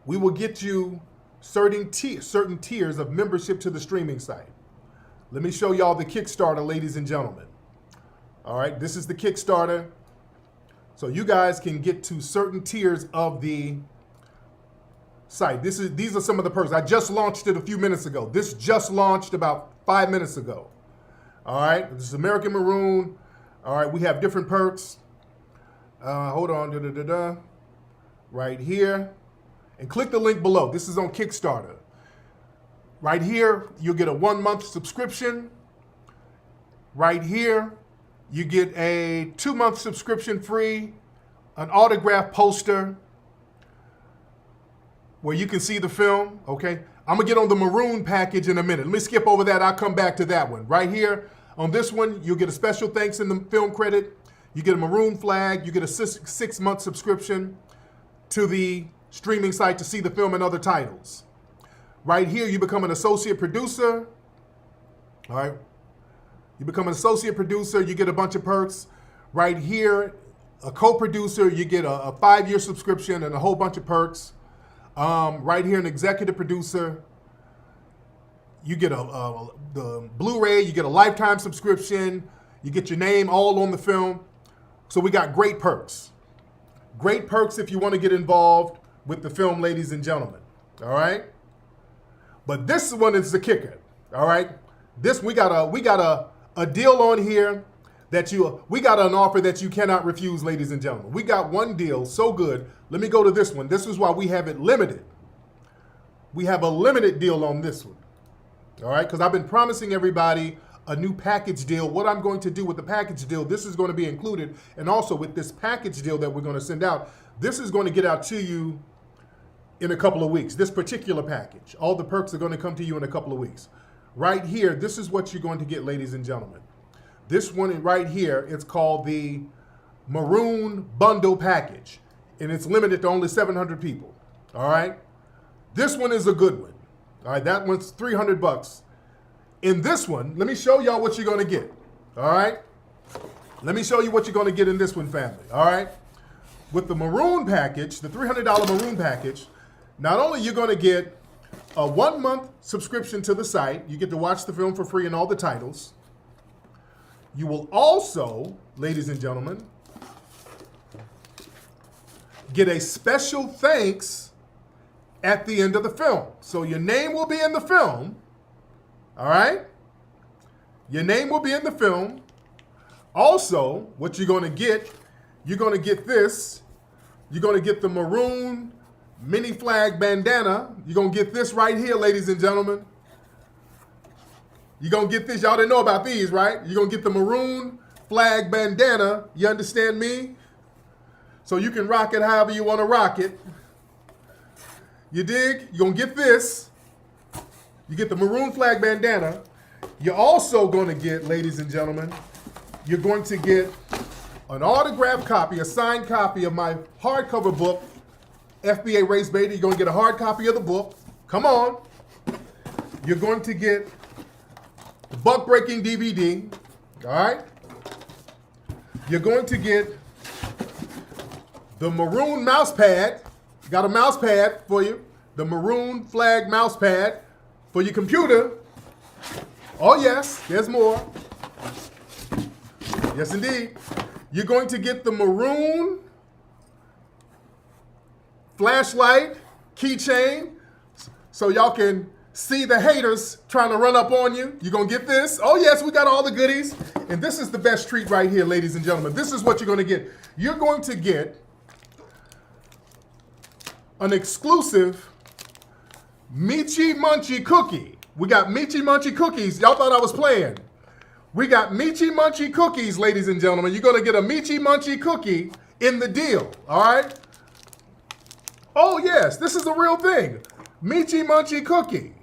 We will get you certain tiers of membership to the streaming site. Let me show y'all the Kickstarter, ladies and gentlemen. All right, this is the Kickstarter. So you guys can get to certain tiers of the site. These are some of the perks. I just launched it a few minutes ago. This just launched about 5 minutes ago. All right, this is American Maroon. All right, we have different perks. Hold on, right here. And click the link below. This is on Kickstarter. Right here, you'll get a 1-month subscription. Right here, you get a 2-month subscription free, an autograph poster where you can see the film, okay? I'm gonna get on the Maroon package in a minute. Let me skip over that, I'll come back to that one. Right here, on this one, you'll get a special thanks in the film credit. You get a Maroon flag, you get a 6-month subscription to the streaming site to see the film and other titles. Right here, you become an associate producer. All right. You become an associate producer, you get a bunch of perks. Right here, a co-producer, you get a 5-year subscription and a whole bunch of perks. Right here, an executive producer, you get the Blu-ray, you get a lifetime subscription, you get your name all on the film. So we got great perks. Great perks if you want to get involved with the film, ladies and gentlemen. All right. But this one is the kicker. All right. We got a deal on here we got an offer that you cannot refuse, ladies and gentlemen. We got one deal so good. Let me go to this one. This is why we have it limited. We have a limited deal on this one. All right, because I've been promising everybody a new package deal. What I'm going to do with the package deal, this is going to be included. And also with this package deal that we're going to send out, this is going to get out to you in a couple of weeks. This particular package, all the perks are going to come to you in a couple of weeks. Right here, this is what you're going to get, ladies and gentlemen. This one right here, it's called the Maroon Bundle Package, and it's limited to only 700 people. All right, this one is a good one. All right, that one's $300. In this one, let me show y'all what you're going to get. All right, let me show you what you're going to get in this one, family. All right, with the Maroon package, the $300 Maroon package, not only you're going to get a 1-month subscription to the site, you get to watch the film for free and all the titles. You will also, ladies and gentlemen, get a special thanks at the end of the film. So your name will be in the film, all right? Your name will be in the film. Also, what you're going to get this. You're going to get the Maroon mini flag bandana. You're going to get this right here, ladies and gentlemen. You're going to get this. Y'all didn't know about these, right? You're going to get the Maroon flag bandana. You understand me? So you can rock it however you want to rock it. You dig? You're going to get this. You get the Maroon flag bandana. You're also going to get, ladies and gentlemen, you're going to get an autographed copy, a signed copy of my hardcover book, FBA Race Beta. You're going to get a hard copy of the book. Come on. You're going to get the Buck Breaking DVD, all right? You're going to get the Maroon mouse pad. Got a mouse pad for you. The Maroon flag mouse pad for your computer. Oh yes, there's more. Yes indeed. You're going to get the Maroon flashlight keychain so y'all can see the haters trying to run up on you. You're going to get this. Oh, yes, we got all the goodies. And this is the best treat right here, ladies and gentlemen. This is what you're going to get. You're going to get an exclusive Michi Munchie cookie. We got Michi Munchie cookies. Y'all thought I was playing. We got Michi Munchie cookies, ladies and gentlemen. You're going to get a Michi Munchie cookie in the deal, all right? Oh, yes, this is the real thing. Michi Munchie cookie.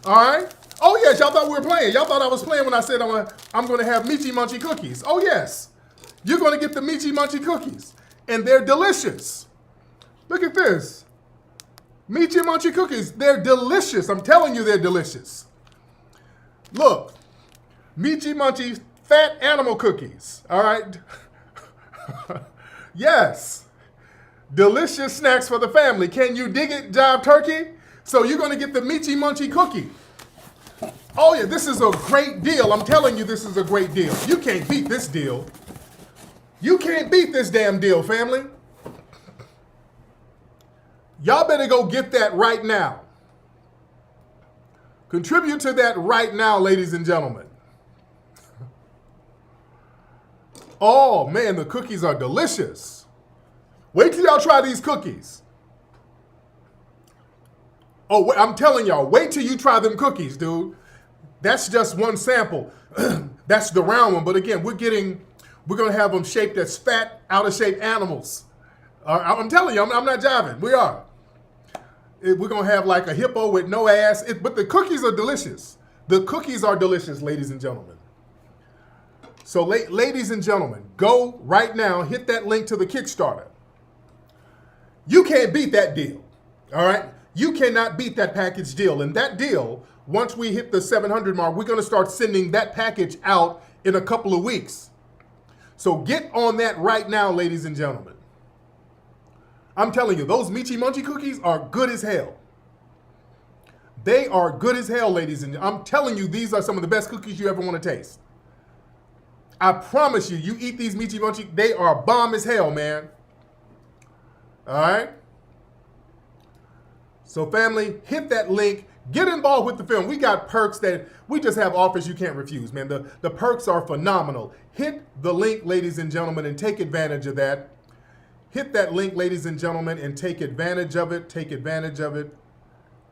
All right. Oh, yes, y'all thought we were playing. Y'all thought I was playing when I said I'm going to have Michi Munchie cookies. Oh, yes. You're going to get the Michi Munchie cookies. And they're delicious. Look at this. Michi Munchie cookies. They're delicious. I'm telling you they're delicious. Look. Michi Munchie fat animal cookies. All right. Yes. Delicious snacks for the family. Can you dig it, Jive Turkey? So you're going to get the Michi Munchie cookie. Oh, yeah, this is a great deal. I'm telling you, this is a great deal. You can't beat this deal. You can't beat this damn deal, family. Y'all better go get that right now. Contribute to that right now, ladies and gentlemen. Oh, man, the cookies are delicious. Wait till y'all try these cookies. Oh, I'm telling y'all, wait till you try them cookies, dude. That's just one sample. That's the round one. But again, we're going to have them shaped as fat, out-of-shape animals. I'm telling you, I'm not jiving. We are. We're going to have like a hippo with no ass. But the cookies are delicious. The cookies are delicious, ladies and gentlemen. So, ladies and gentlemen, go right now, hit that link to the Kickstarter. You can't beat that deal, all right? You cannot beat that package deal. And that deal, once we hit the 700 mark, we're going to start sending that package out in a couple of weeks. So get on that right now, ladies and gentlemen. I'm telling you, those Michi Munchie cookies are good as hell. They are good as hell, ladies and gentlemen. I'm telling you, these are some of the best cookies you ever want to taste. I promise you, you eat these Michi Munchie, they are bomb as hell, man. All right? So family, hit that link, Get involved with the film. We got perks that we just have offers you can't refuse, man. The perks are phenomenal. Hit the link, ladies and gentlemen, and take advantage of that. Hit that link, ladies and gentlemen, and take advantage of it. Take advantage of it.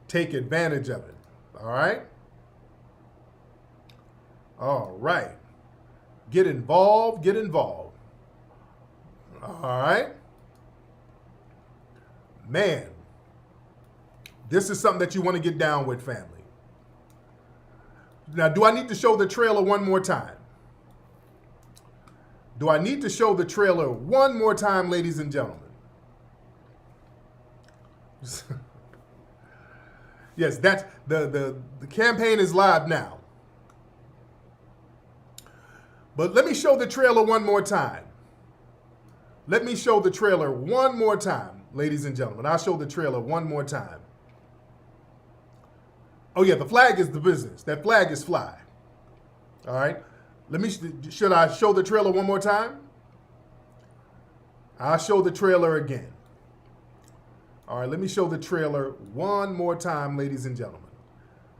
Take advantage of it. All right? All right. Get involved. Get involved. All right? Man, this is something that you want to get down with, family. Now, do I need to show the trailer one more time? Do I need to show the trailer one more time, ladies and gentlemen? Yes, that's the campaign is live now. But let me show the trailer one more time. Let me show the trailer one more time, ladies and gentlemen. I'll show the trailer one more time. Oh yeah, the flag is the business. That flag is fly. All right. Should I show the trailer one more time? I'll show the trailer again. All right, let me show the trailer one more time, ladies and gentlemen.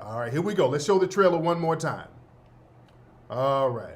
All right, here we go. Let's show the trailer one more time. All right.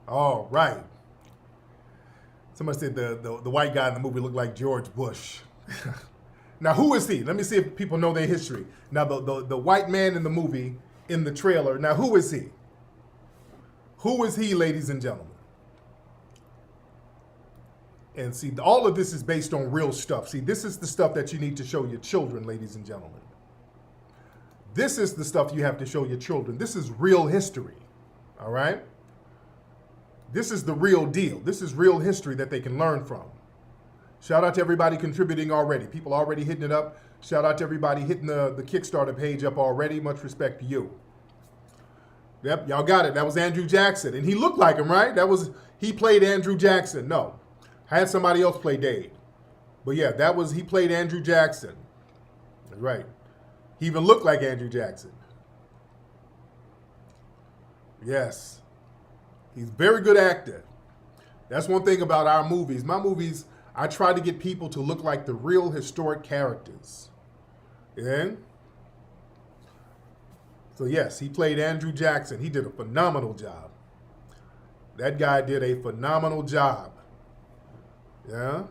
All right. Somebody said the white guy in the movie looked like George Bush. Now, who is he? Let me see if people know their history. Now, the white man in the movie, in the trailer, now who is he? Who is he, ladies and gentlemen? And see, all of this is based on real stuff. See, this is the stuff that you need to show your children, ladies and gentlemen. This is the stuff you have to show your children. This is real history, all right? This is the real deal. This is real history that they can learn from. Shout out to everybody contributing already. People already hitting it up. Shout out to everybody hitting the Kickstarter page up already. Much respect to you. Yep, y'all got it. That was Andrew Jackson. And he looked like him, right? He played Andrew Jackson. No, I had somebody else play Dave. But yeah, he played Andrew Jackson. Right. He even looked like Andrew Jackson. Yes. He's a very good actor. That's one thing about our movies. My movies, I try to get people to look like the real historic characters. Yeah? So yes, he played Andrew Jackson. He did a phenomenal job. That guy did a phenomenal job. Yeah?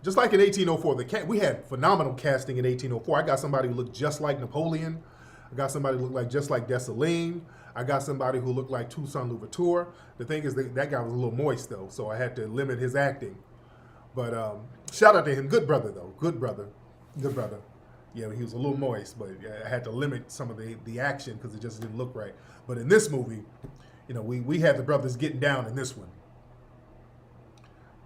Just like in 1804, we had phenomenal casting in 1804. I got somebody who looked just like Napoleon. I got somebody who looked just like Dessalines. I got somebody who looked like Toussaint Louverture. The thing is that guy was a little moist, though, so I had to limit his acting. But shout out to him. Good brother, though. Good brother. Good brother. Yeah, he was a little moist, but I had to limit some of the action because it just didn't look right. But in this movie, you know, we had the brothers getting down in this one.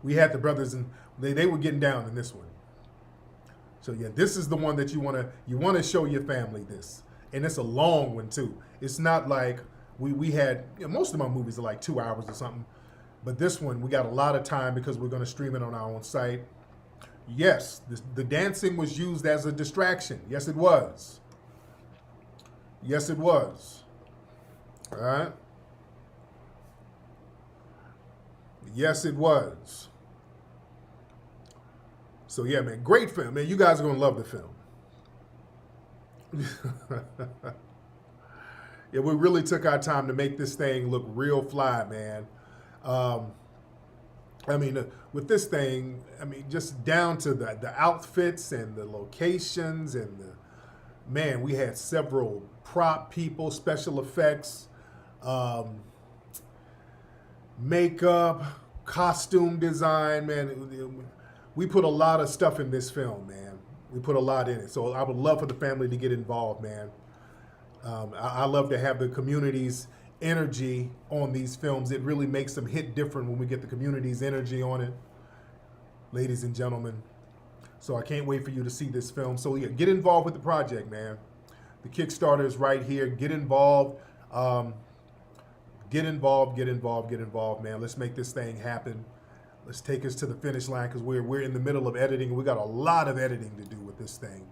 We had the brothers, and they were getting down in this one. So yeah, this is the one that you want to show your family this. And it's a long one too. It's not like we had, most of my movies are like 2 hours or something. But this one, we got a lot of time because we're going to stream it on our own site. Yes, the dancing was used as a distraction. Yes, it was. Yes, it was. All right. Yes, it was. So yeah, man, great film, man. You guys are gonna love the film. Yeah, we really took our time to make this thing look real fly, man. I mean, with this thing, I mean, just down to the outfits and the locations and man, we had several prop people, special effects, makeup, costume design, man. We put a lot of stuff in this film, man. We put a lot in it. So I would love for the family to get involved, man. I love to have the community's energy on these films. It really makes them hit different when we get the community's energy on it, ladies and gentlemen. So I can't wait for you to see this film. So yeah, get involved with the project, man. The Kickstarter is right here. Get involved. Get involved, man. Let's make this thing happen. Let's take us to the finish line because we're in the middle of editing. We got a lot of editing to do with this thing.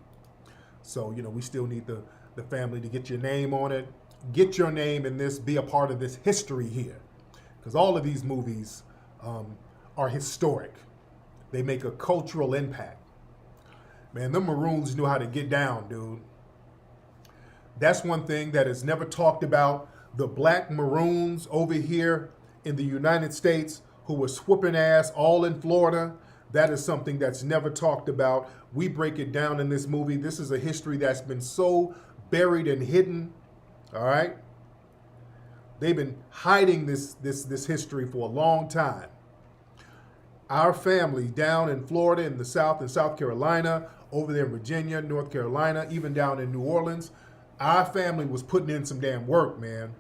So, you know, we still need the family to get your name on it. Get your name in this. Be a part of this history here. Because all of these movies are historic. They make a cultural impact. Man, the Maroons knew how to get down, dude. That's one thing that is never talked about. The black Maroons over here in the United States who was whooping ass all in Florida. That is something that's never talked about. We break it down in this movie. This is a history that's been so buried and hidden. All right? They've been hiding this history for a long time. Our family down in Florida, in the South, in South Carolina, over there in Virginia, North Carolina, even down in New Orleans, our family was putting in some damn work, man.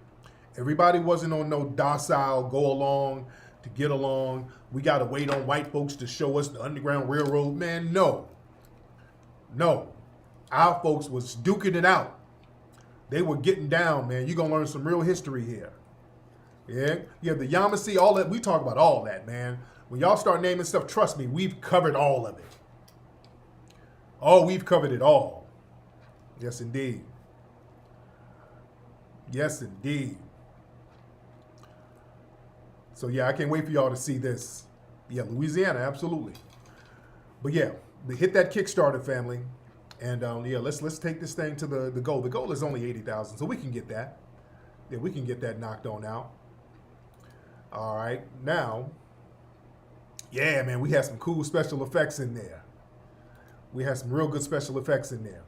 Everybody wasn't on no docile, go along to get along. We got to wait on white folks to show us the Underground Railroad. Man, no. No. Our folks was duking it out. They were getting down, man. You're going to learn some real history here. Yeah? Yeah, the Yamasee, all that. We talk about all that, man. When y'all start naming stuff, trust me, we've covered all of it. Oh, we've covered it all. Yes, indeed. Yes, indeed. So yeah, I can't wait for y'all to see this. Yeah, Louisiana, absolutely. But yeah, hit that Kickstarter, family, and yeah, let's take this thing to the goal. The goal is only 80,000, so we can get that. Yeah, we can get that knocked on out. All right, now, yeah, man, we have some cool special effects in there. We have some real good special effects in there.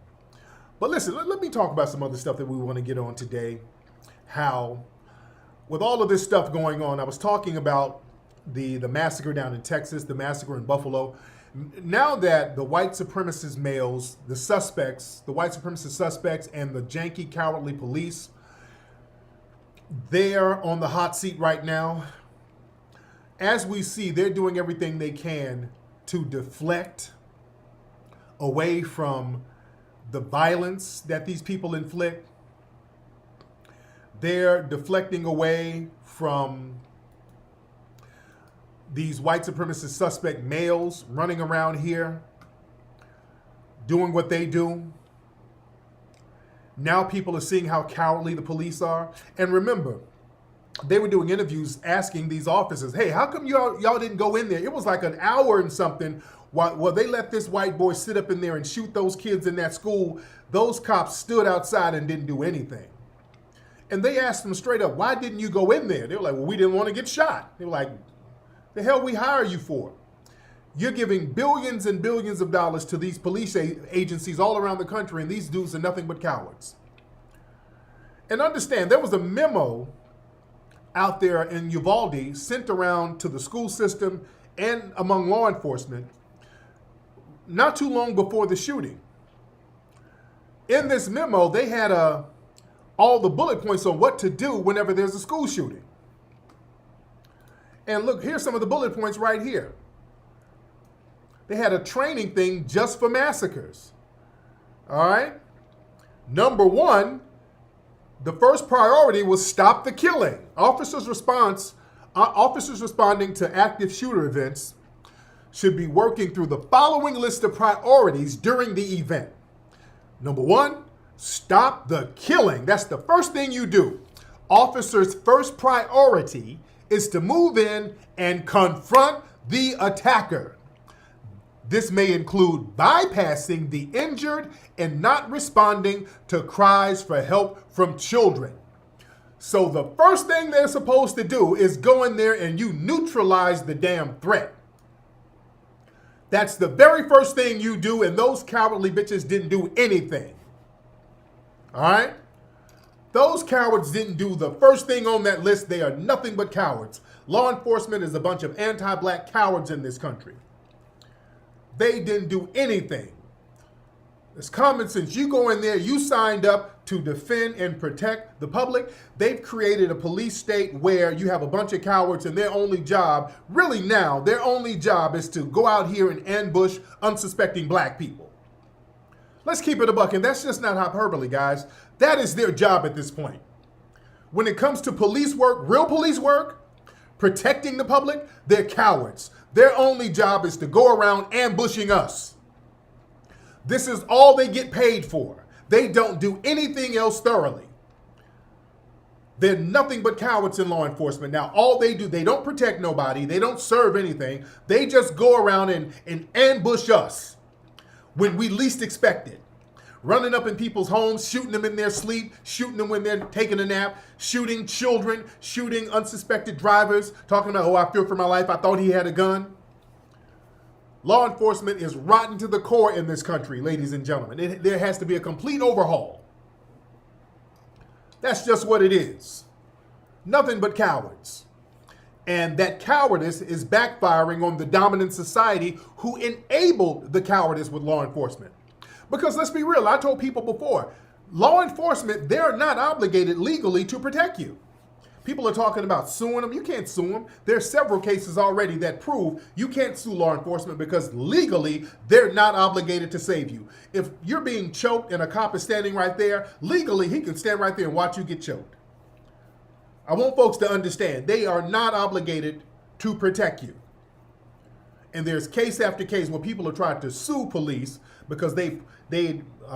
But listen, let me talk about some other stuff that we want to get on today. How, with all of this stuff going on, I was talking about the massacre down in Texas, the massacre in Buffalo. Now that the white supremacist males, the suspects, the white supremacist suspects and the janky, cowardly police, they're on the hot seat right now. As we see, they're doing everything they can to deflect away from the violence that these people inflict. They're deflecting away from these white supremacist suspect males running around here, doing what they do. Now people are seeing how cowardly the police are. And remember, they were doing interviews asking these officers, hey, how come y'all didn't go in there? It was like an hour and something while they let this white boy sit up in there and shoot those kids in that school. Those cops stood outside and didn't do anything. And they asked them straight up, why didn't you go in there? They were like, well, we didn't want to get shot. They were like, the hell we hire you for? You're giving billions and billions of dollars to these police agencies all around the country, and these dudes are nothing but cowards. And understand, there was a memo out there in Uvalde sent around to the school system and among law enforcement not too long before the shooting. In this memo, they had all the bullet points on what to do whenever there's a school shooting. And look, here's some of the bullet points right here. They had a training thing just for massacres. All right? Number one, the first priority was stop the killing. Officers responding to active shooter events should be working through the following list of priorities during the event. Number one, Stop the killing. That's the first thing you do. Officers' first priority is to move in and confront the attacker. This may include bypassing the injured and not responding to cries for help from children. So the first thing they're supposed to do is go in there and you neutralize the damn threat. That's the very first thing you do, and those cowardly bitches didn't do anything. All right? Those cowards didn't do the first thing on that list. They are nothing but cowards. Law enforcement is a bunch of anti-black cowards in this country. They didn't do anything. It's common sense. You go in there, you signed up to defend and protect the public. They've created a police state where you have a bunch of cowards and their only job, really now, their only job is to go out here and ambush unsuspecting black people. Let's keep it a buck, and that's just not hyperbole, guys. That is their job at this point. When it comes to police work, real police work, protecting the public, they're cowards. Their only job is to go around ambushing us. This is all they get paid for. They don't do anything else thoroughly. They're nothing but cowards in law enforcement. Now, all they do, they don't protect nobody. They don't serve anything. They just go around and ambush us when we least expect it. Running up in people's homes, shooting them in their sleep, shooting them when they're taking a nap, shooting children, shooting unsuspected drivers, talking about, oh, I fear for my life, I thought he had a gun. Law enforcement is rotten to the core in this country, ladies and gentlemen. There has to be a complete overhaul. That's just what it is. Nothing but cowards. And that cowardice is backfiring on the dominant society who enabled the cowardice with law enforcement. Because let's be real, I told people before, law enforcement, they're not obligated legally to protect you. People are talking about suing them. You can't sue them. There are several cases already that prove you can't sue law enforcement because legally they're not obligated to save you. If you're being choked and a cop is standing right there, legally he can stand right there and watch you get choked. I want folks to understand they are not obligated to protect you. And there's case after case where people are trying to sue police because they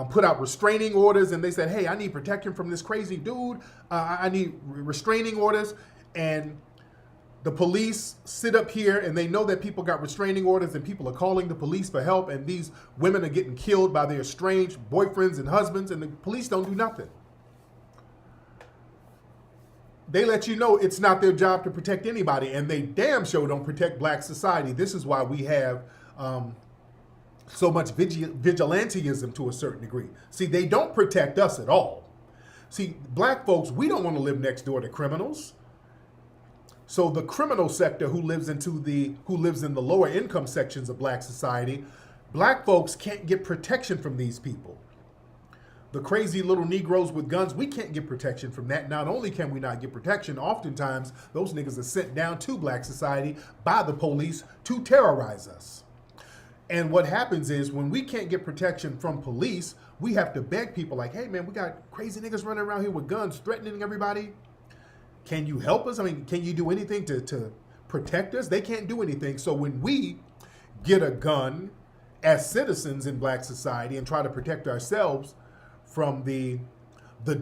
put out restraining orders and they said, hey, I need protection from this crazy dude. I need restraining orders. And the police sit up here and they know that people got restraining orders and people are calling the police for help. And these women are getting killed by their estranged boyfriends and husbands, and the police don't do nothing. They let you know it's not their job to protect anybody, and they damn sure don't protect black society. This is why we have so much vigilantism to a certain degree. See, they don't protect us at all. See, black folks, we don't want to live next door to criminals. So the criminal sector who lives in the lower income sections of black society, black folks can't get protection from these people. The crazy little Negroes with guns, we can't get protection from that. Not only can we not get protection, oftentimes those niggas are sent down to black society by the police to terrorize us. And what happens is when we can't get protection from police, we have to beg people like, hey man, we got crazy niggas running around here with guns threatening everybody. Can you help us? I mean, can you do anything to protect us? They can't do anything. So when we get a gun as citizens in black society and try to protect ourselves from the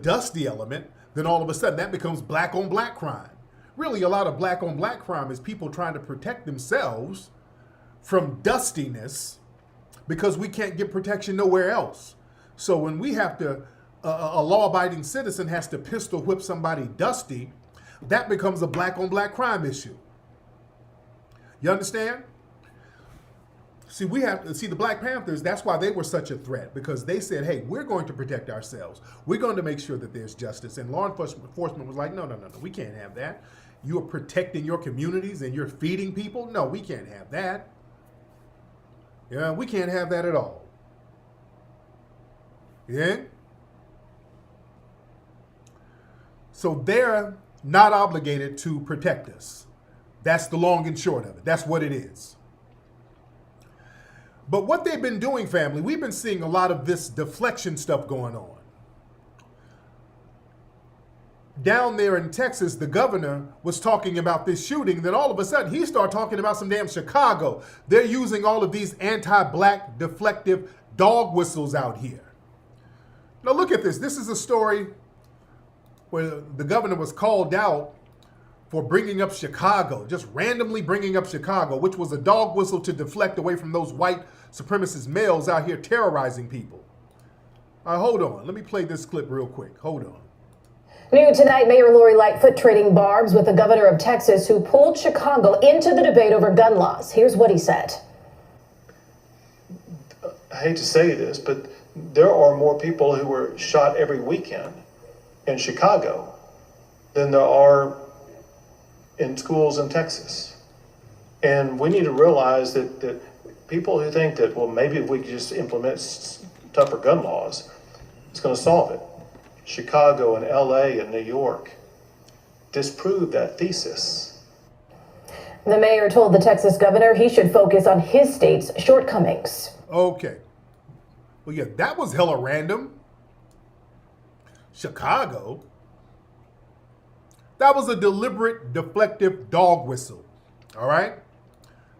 dusty element, then all of a sudden that becomes black on black crime. Really, a lot of black on black crime is people trying to protect themselves from dustiness because we can't get protection nowhere else. So when we have to, a law-abiding citizen has to pistol whip somebody dusty, that becomes a black on black crime issue. You understand? See, the Black Panthers, that's why they were such a threat, because they said, hey, we're going to protect ourselves. We're going to make sure that there's justice. And law enforcement was like, no, we can't have that. You are protecting your communities and you're feeding people? No, we can't have that. Yeah, we can't have that at all. Yeah? So they're not obligated to protect us. That's the long and short of it. That's what it is. But what they've been doing, family, we've been seeing a lot of this deflection stuff going on. Down there in Texas, the governor was talking about this shooting. Then all of a sudden, he started talking about some damn Chicago. They're using all of these anti-black deflective dog whistles out here. Now look at this. This is a story where the governor was called out for bringing up Chicago, just randomly bringing up Chicago, which was a dog whistle to deflect away from those white supremacist males out here terrorizing people. Hold on. Let me play this clip real quick. Hold on. New tonight, Mayor Lori Lightfoot trading barbs with the governor of Texas who pulled Chicago into the debate over gun laws. Here's what he said. I hate to say this, but there are more people who were shot every weekend in Chicago than there are in schools in Texas. And we need to realize that people who think that, well, maybe if we could just implement tougher gun laws, it's going to solve it. Chicago and LA and New York disprove that thesis. The mayor told the Texas governor he should focus on his state's shortcomings. Okay. Well, yeah, that was hella random. Chicago. That was a deliberate, deflective dog whistle. All right?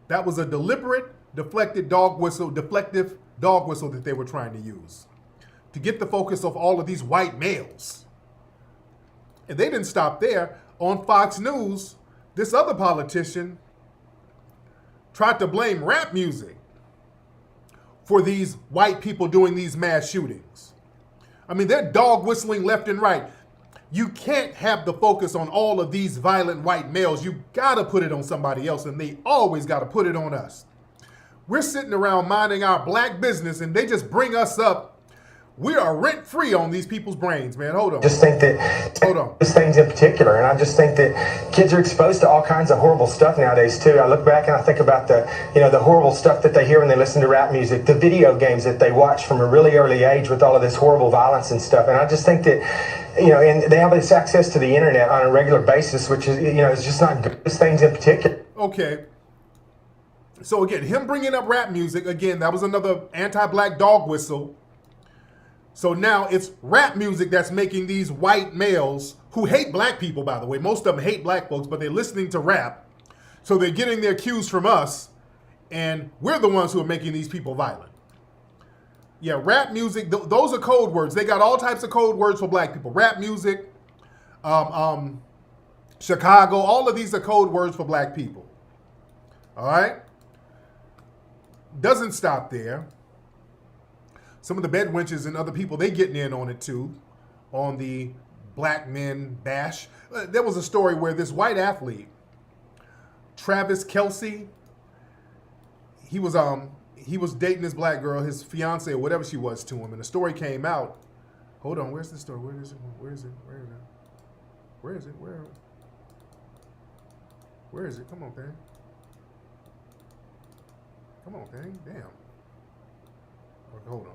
That was a deliberate, deflective dog whistle that they were trying to use to get the focus of all of these white males. And they didn't stop there. On Fox News, this other politician tried to blame rap music for these white people doing these mass shootings. I mean, they're dog whistling left and right. You can't have the focus on all of these violent white males. You gotta put it on somebody else, and they always gotta put it on us. We're sitting around minding our black business, and they just bring us up. We are rent-free on these people's brains, man. Hold on. Just think that these things in particular, and I just think that kids are exposed to all kinds of horrible stuff nowadays too. I look back and I think about the horrible stuff that they hear when they listen to rap music, the video games that they watch from a really early age with all of this horrible violence and stuff. And I just think that, and they have this access to the internet on a regular basis, which is, is just not good. These things in particular. Okay. So again, him bringing up rap music, again, that was another anti-black dog whistle. So now it's rap music that's making these white males who hate black people, by the way. Most of them hate black folks, but they're listening to rap. So they're getting their cues from us, and we're the ones who are making these people violent. Yeah, rap music, those are code words. They got all types of code words for black people. Rap music, Chicago, all of these are code words for black people. All right? Doesn't stop there. Some of the bedwenches and other people, they getting in on it too, on the black men bash. There was a story where this white athlete, Travis Kelce, he was dating this black girl, his fiance or whatever she was to him, and the story came out. Hold on, where's the story? Where is it? Where is it? Where is it? Where is it? Where is it? Come on, thing. Come on, thing. Damn. Okay, hold on.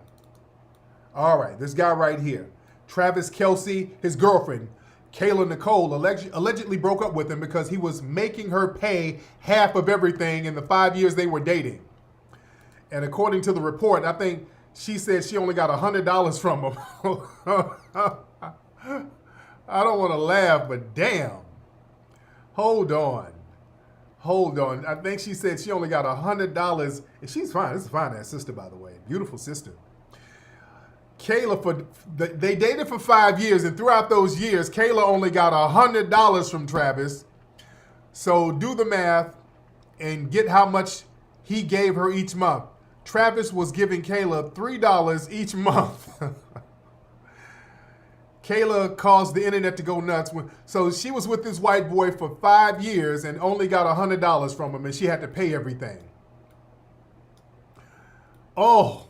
All right, this guy right here, Travis Kelce, his girlfriend, Kayla Nicole, allegedly broke up with him because he was making her pay half of everything in the 5 years they were dating. And according to the report, I think she said she only got $100 from him. I don't want to laugh, but damn. Hold on. I think she said she only got $100. And she's fine. This is a fine-ass sister, by the way. Beautiful sister. Kayla, they dated for 5 years, and throughout those years, Kayla only got $100 from Travis. So do the math and get how much he gave her each month. Travis was giving Kayla $3 each month. Kayla caused the internet to go nuts. So she was with this white boy for 5 years and only got $100 from him, and she had to pay everything. Oh,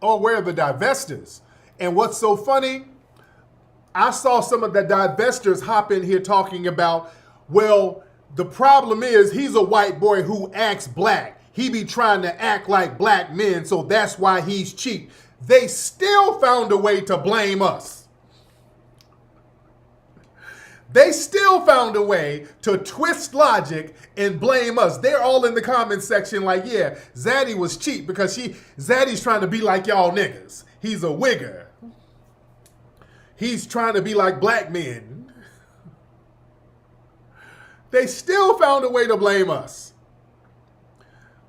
where are the divestors? And what's so funny, I saw some of the divestors hop in here talking about, well, the problem is he's a white boy who acts black. He be trying to act like black men, so that's why he's cheap. They still found a way to blame us. They still found a way to twist logic and blame us. They're all in the comments section like, yeah, Zaddy was cheap because Zaddy's trying to be like y'all niggas. He's a wigger. He's trying to be like black men. They still found a way to blame us.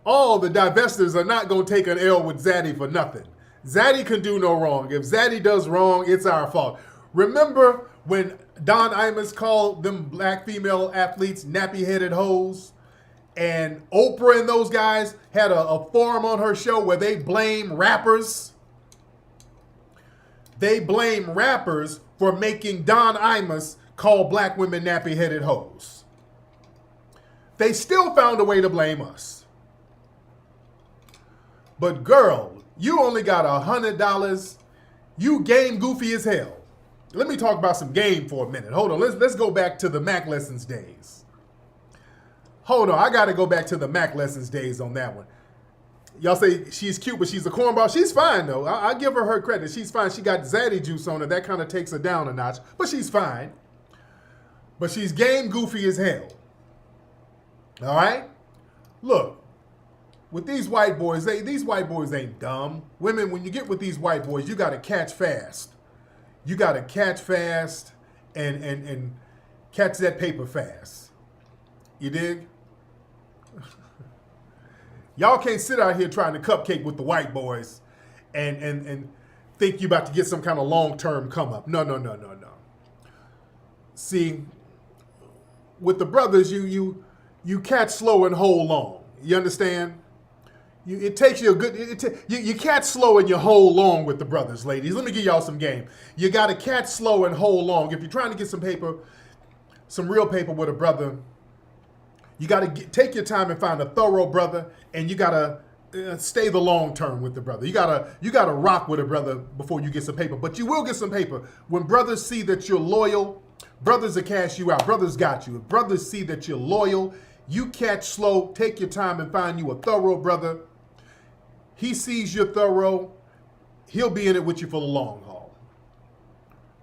All the divestors are not going to take an L with Zaddy for nothing. Zaddy can do no wrong. If Zaddy does wrong, it's our fault. Remember when Don Imus called them black female athletes nappy-headed hoes? And Oprah and those guys had a forum on her show where they blame rappers. They blame rappers for making Don Imus call black women nappy-headed hoes. They still found a way to blame us. But girl, you only got $100. You game goofy as hell. Let me talk about some game for a minute. Hold on, let's go back to the Mac Lessons days. Hold on, I gotta go back to the Mac Lessons days on that one. Y'all say she's cute, but she's a cornball. She's fine though. I give her credit. She's fine. She got zaddy juice on her. That kind of takes her down a notch, but she's fine. But she's game goofy as hell. All right? Look, with these white boys, these white boys ain't dumb. Women, when you get with these white boys, you got to catch fast. You got to catch fast and catch that paper fast. You dig? Y'all can't sit out here trying to cupcake with the white boys and think you about to get some kind of long-term come up. No. See, with the brothers, you catch slow and hold long. You understand? It takes you a good. You catch slow and you hold long with the brothers, ladies. Let me give y'all some game. You got to catch slow and hold long. If you're trying to get some paper, some real paper with a brother, you got to take your time and find a thorough brother, and you got to stay the long term with the brother. You got to rock with a brother before you get some paper. But you will get some paper when brothers see that you're loyal. Brothers will cash you out. Brothers got you. If brothers see that you're loyal, you catch slow, take your time and find you a thorough brother. He sees you're thorough, he'll be in it with you for the long haul.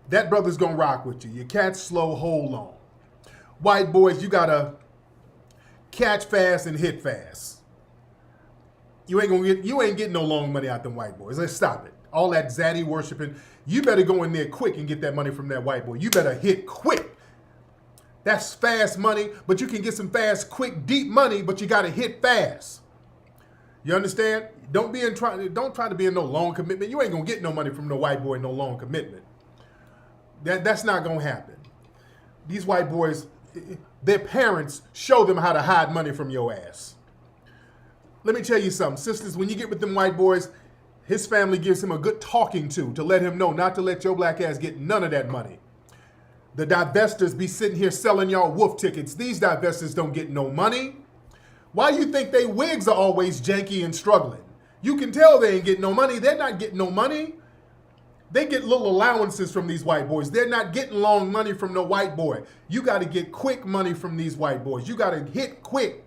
That brother's gonna rock with you. You catch slow, hold long. White boys, you gotta catch fast and hit fast. You ain't getting no long money out them white boys. Let's stop it. All that zaddy worshiping. You better go in there quick and get that money from that white boy. You better hit quick. That's fast money, but you can get some fast, quick, deep money, but you gotta hit fast. You understand? Don't try to be in no long commitment. You ain't gonna get no money from no white boy, no long commitment. That's not gonna happen. These white boys, their parents show them how to hide money from your ass. Let me tell you something, sisters, when you get with them white boys, his family gives him a good talking to let him know not to let your black ass get none of that money. The divestors be sitting here selling y'all wolf tickets. These divestors don't get no money. Why you think they wigs are always janky and struggling? You can tell they ain't getting no money. They're not getting no money. They get little allowances from these white boys. They're not getting long money from no white boy. You got to get quick money from these white boys. You got to hit quick.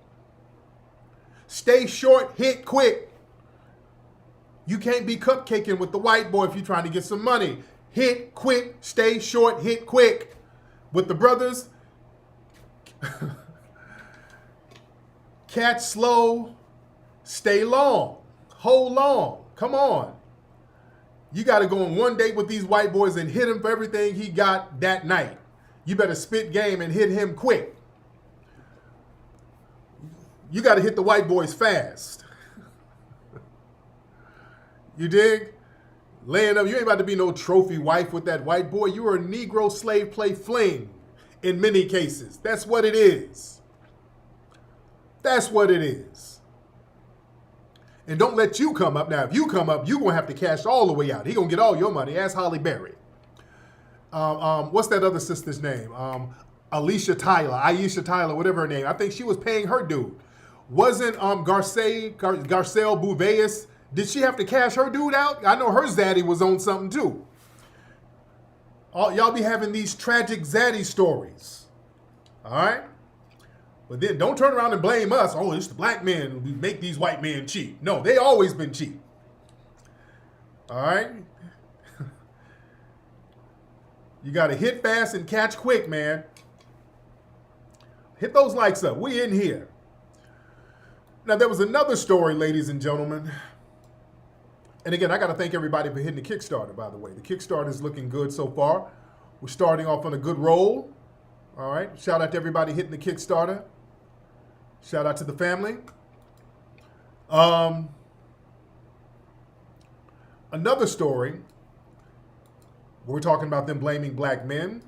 Stay short, hit quick. You can't be cupcaking with the white boy if you're trying to get some money. Hit quick, stay short, hit quick. With the brothers, catch slow, stay long, hold long. Come on. You got to go on one date with these white boys and hit him for everything he got that night. You better spit game and hit him quick. You got to hit the white boys fast. You dig? Laying up, you ain't about to be no trophy wife with that white boy. You are a Negro slave play fling in many cases. That's what it is. That's what it is. And don't let you come up. Now, if you come up, you're going to have to cash all the way out. He going to get all your money. Ask Holly Berry. What's that other sister's name? Aisha Tyler, whatever her name. I think she was paying her dude. Wasn't Garcelle Bouveis, did she have to cash her dude out? I know her zaddy was on something too. Y'all be having these tragic zaddy stories. All right? But then don't turn around and blame us. Oh, it's the black men who make these white men cheat. No, they always been cheap. All right? You got to hit fast and catch quick, man. Hit those likes up. We in here. Now, there was another story, ladies and gentlemen. And again, I got to thank everybody for hitting the Kickstarter, by the way. The Kickstarter is looking good so far. We're starting off on a good roll. All right. Shout out to everybody hitting the Kickstarter. Shout out to the family. Another story, we're talking about them blaming black men,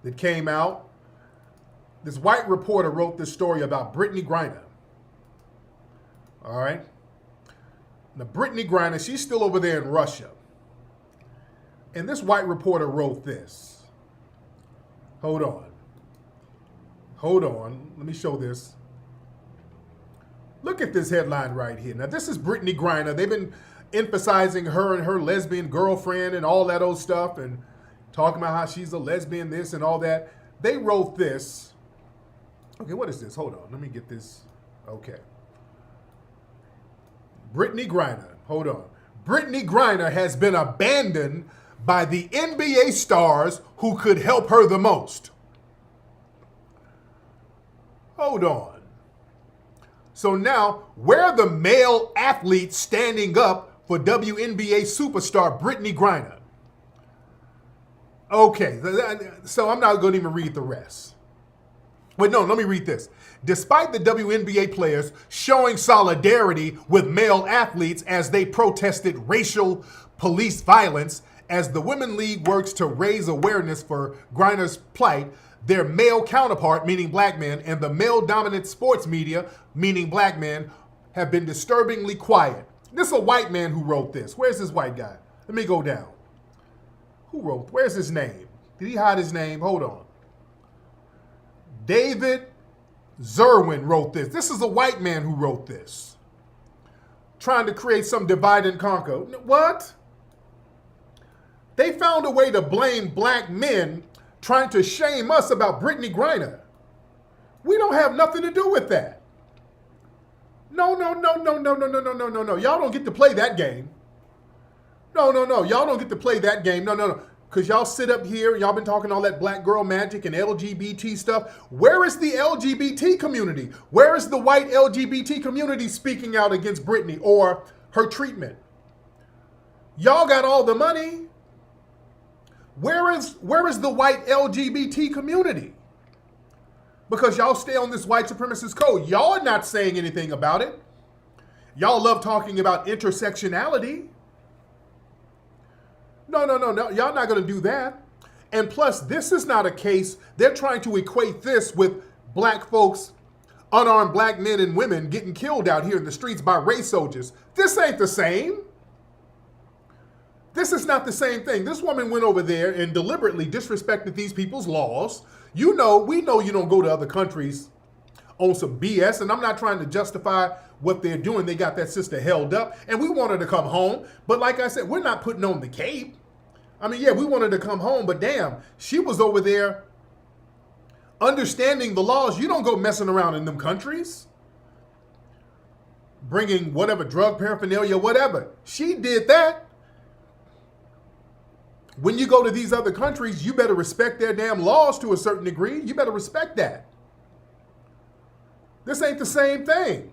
that came out. This white reporter wrote this story about Brittany Griner. All right. Now, Brittany Griner, she's still over there in Russia. And this white reporter wrote this. Hold on. Let me show this. Look at this headline right here. Now, this is Brittany Griner. They've been emphasizing her and her lesbian girlfriend and all that old stuff and talking about how she's a lesbian, this and all that. They wrote this. Okay, what is this? Hold on. Let me get this. Okay. Brittany Griner. Hold on. Brittany Griner has been abandoned by the NBA stars who could help her the most. Hold on. So now, where are the male athletes standing up for WNBA superstar Brittany Griner? Okay, so I'm not going to even read the rest. Wait, no, let me read this. Despite the WNBA players showing solidarity with male athletes as they protested racial police violence, as the Women's League works to raise awareness for Griner's plight, their male counterpart, meaning black men, and the male-dominant sports media, meaning black men, have been disturbingly quiet. This is a white man who wrote this. Where's this white guy? Let me go down. Where's his name? Did he hide his name? Hold on. David Zerwin wrote this. This is a white man who wrote this. Trying to create some divide and conquer. What? They found a way to blame black men trying to shame us about Brittany Griner. We don't have nothing to do with that. No. Y'all don't get to play that game. No. Y'all don't get to play that game. No. Because y'all sit up here, y'all been talking all that black girl magic and LGBT stuff. Where is the LGBT community? Where is the white LGBT community speaking out against Brittany or her treatment? Y'all got all the money. Where is the white LGBT community? Because y'all stay on this white supremacist code. Y'all are not saying anything about it. Y'all love talking about intersectionality. No. Y'all not going to do that. And plus, this is not a case. They're trying to equate this with black folks, unarmed black men and women getting killed out here in the streets by race soldiers. This ain't the same. This is not the same thing. This woman went over there and deliberately disrespected these people's laws. We know you don't go to other countries on some BS, and I'm not trying to justify what they're doing. They got that sister held up, and we want her to come home. But like I said, we're not putting on the cape. I mean, yeah, we want her to come home, but damn, she was over there understanding the laws. You don't go messing around in them countries, bringing whatever drug paraphernalia, whatever. She did that. When you go to these other countries, you better respect their damn laws to a certain degree. You better respect that. This ain't the same thing.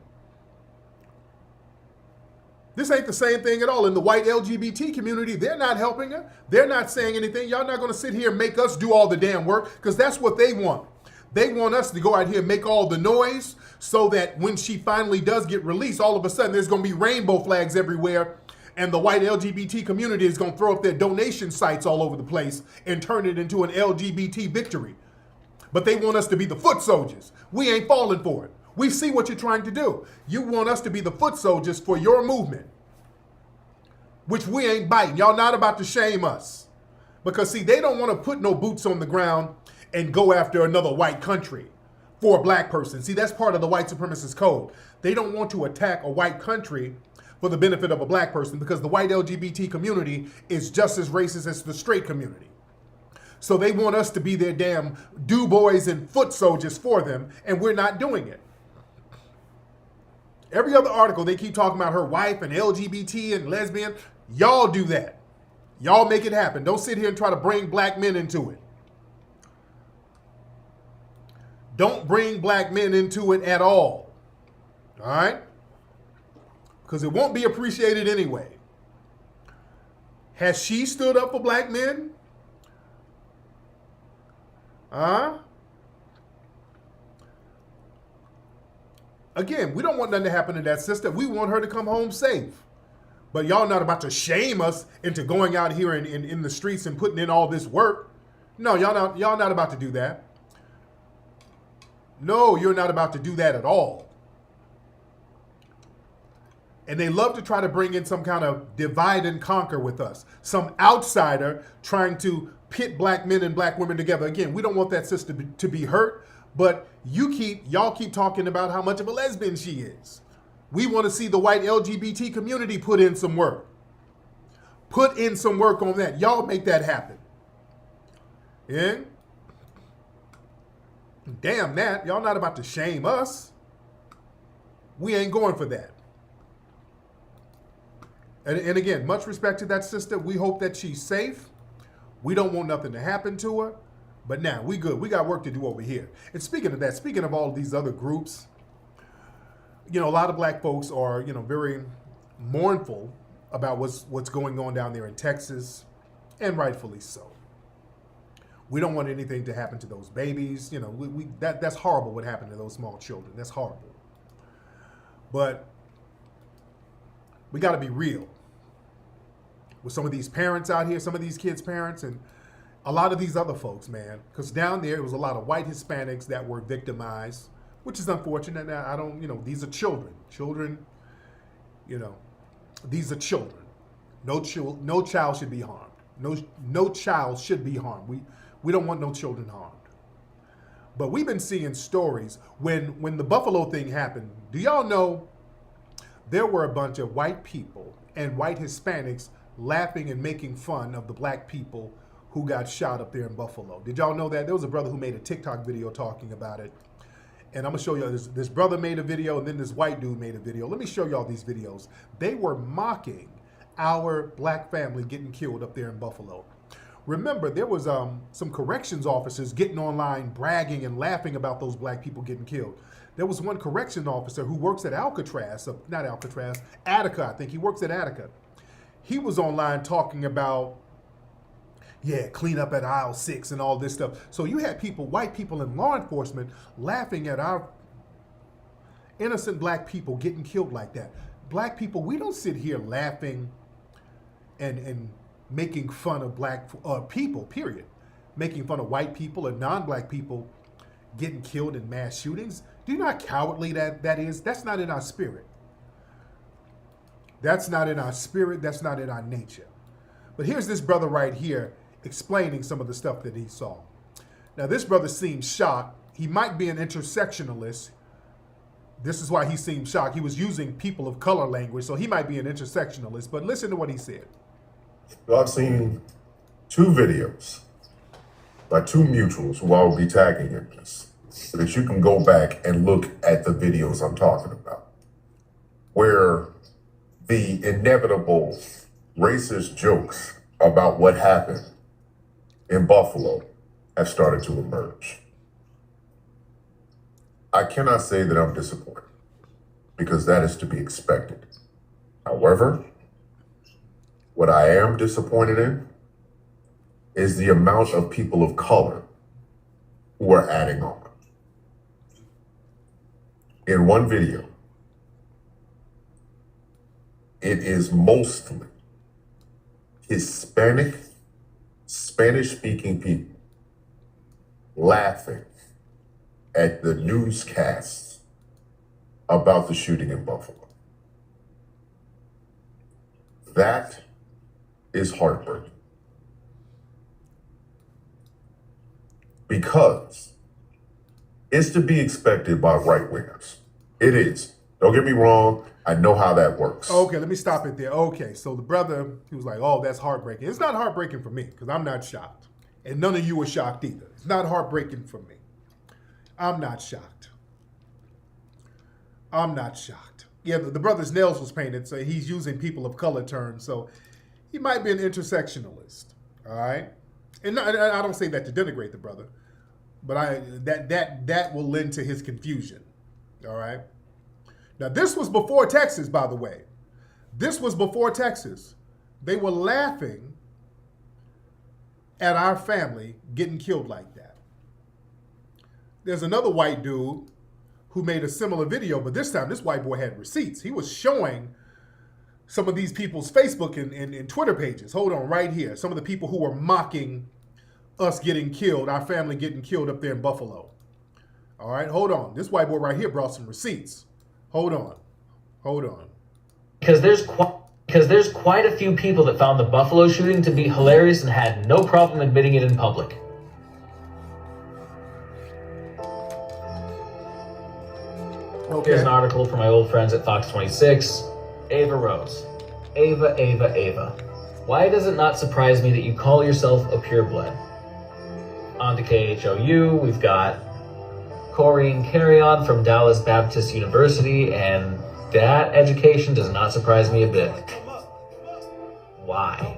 This ain't the same thing at all. In the white LGBT community, they're not helping her. They're not saying anything. Y'all not going to sit here and make us do all the damn work because that's what they want. They want us to go out here and make all the noise so that when she finally does get released, all of a sudden there's going to be rainbow flags everywhere. And the white LGBT community is going to throw up their donation sites all over the place and turn it into an LGBT victory. But they want us to be the foot soldiers. We ain't falling for it. We see what you're trying to do. You want us to be the foot soldiers for your movement, which we ain't biting. Y'all not about to shame us. Because, see, they don't want to put no boots on the ground and go after another white country for a black person. See, that's part of the white supremacist code. They don't want to attack a white country for the benefit of a black person because the white LGBT community is just as racist as the straight community. So they want us to be their damn do-boys and foot soldiers for them, and we're not doing it. Every other article, they keep talking about her wife and LGBT and lesbian. Y'all do that. Y'all make it happen. Don't sit here and try to bring black men into it. Don't bring black men into it at all. All right? Because it won't be appreciated anyway. Has she stood up for black men? Again, we don't want nothing to happen to that sister. We want her to come home safe. But y'all not about to shame us into going out here in the streets and putting in all this work. No, y'all not about to do that. No, you're not about to do that at all. And they love to try to bring in some kind of divide and conquer with us. Some outsider trying to pit black men and black women together. Again, we don't want that sister to be hurt, but y'all keep talking about how much of a lesbian she is. We want to see the white LGBT community put in some work. Put in some work on that. Y'all make that happen. Yeah? Damn that. Y'all not about to shame us. We ain't going for that. And again, much respect to that sister. We hope that she's safe. We don't want nothing to happen to her. But now, we good. We got work to do over here. And speaking of that, speaking of all of these other groups, you know, a lot of black folks are, you know, very mournful about what's going on down there in Texas, and rightfully so. We don't want anything to happen to those babies. You know, that's horrible what happened to those small children. That's horrible. But we got to be real with some of these parents out here, some of these kids' parents, and a lot of these other folks, man. Because down there, it was a lot of white Hispanics that were victimized, which is unfortunate. I don't, you know, these are children. Children, you know, these are children. No child should be harmed. No child should be harmed. We don't want no children harmed. But we've been seeing stories when the Buffalo thing happened. Do y'all know there were a bunch of white people and white Hispanics laughing and making fun of the black people who got shot up there in Buffalo? Did y'all know that? There was a brother who made a TikTok video talking about it. And I'm gonna show you, this brother made a video and then this white dude made a video. Let me show y'all these videos. They were mocking our black family getting killed up there in Buffalo. Remember, there was some corrections officers getting online bragging and laughing about those black people getting killed. There was one correction officer who works at Attica, I think. He works at Attica. He was online talking about, yeah, clean up at aisle 6 and all this stuff. So you had people, white people in law enforcement, laughing at our innocent black people getting killed like that. Black people, we don't sit here laughing and making fun of black people, period. Making fun of white people and non-black people getting killed in mass shootings. Do you know how cowardly that is? That's not in our spirit. That's not in our spirit. That's not in our nature. But here's this brother right here explaining some of the stuff that he saw. Now, this brother seems shocked. He might be an intersectionalist. This is why he seemed shocked. He was using people of color language, so he might be an intersectionalist. But listen to what he said. I've seen 2 videos by 2 mutuals who I will be tagging in this, so that you can go back and look at the videos I'm talking about, where the inevitable racist jokes about what happened in Buffalo have started to emerge. I cannot say that I'm disappointed, because that is to be expected. However, what I am disappointed in is the amount of people of color who are adding on. In one video, it is mostly Hispanic, Spanish-speaking people laughing at the newscasts about the shooting in Buffalo. That is heartbreaking. Because it's to be expected by right-wingers. It is. Don't get me wrong. I know how that works. Okay, let me stop it there. Okay, so the brother, he was like, oh, that's heartbreaking. It's not heartbreaking for me, because I'm not shocked. And none of you are shocked either. It's not heartbreaking for me. I'm not shocked. I'm not shocked. Yeah, the brother's nails was painted, so he's using people of color terms, so he might be an intersectionalist, all right? And I don't say that to denigrate the brother, but that will lend to his confusion, all right? Now, this was before Texas, by the way. This was before Texas. They were laughing at our family getting killed like that. There's another white dude who made a similar video, but this time this white boy had receipts. He was showing some of these people's Facebook and Twitter pages. Hold on, right here. Some of the people who were mocking us getting killed, our family getting killed up there in Buffalo. All right, hold on. This white boy right here brought some receipts. Hold on. Because there's quite a few people that found the Buffalo shooting to be hilarious and had no problem admitting it in public. Okay. Here's an article from my old friends at Fox 26. Ava Rose. Ava. Why does it not surprise me that you call yourself a pureblood? On to KHOU, we've got Corrine Carrion from Dallas Baptist University, and that education does not surprise me a bit. Why?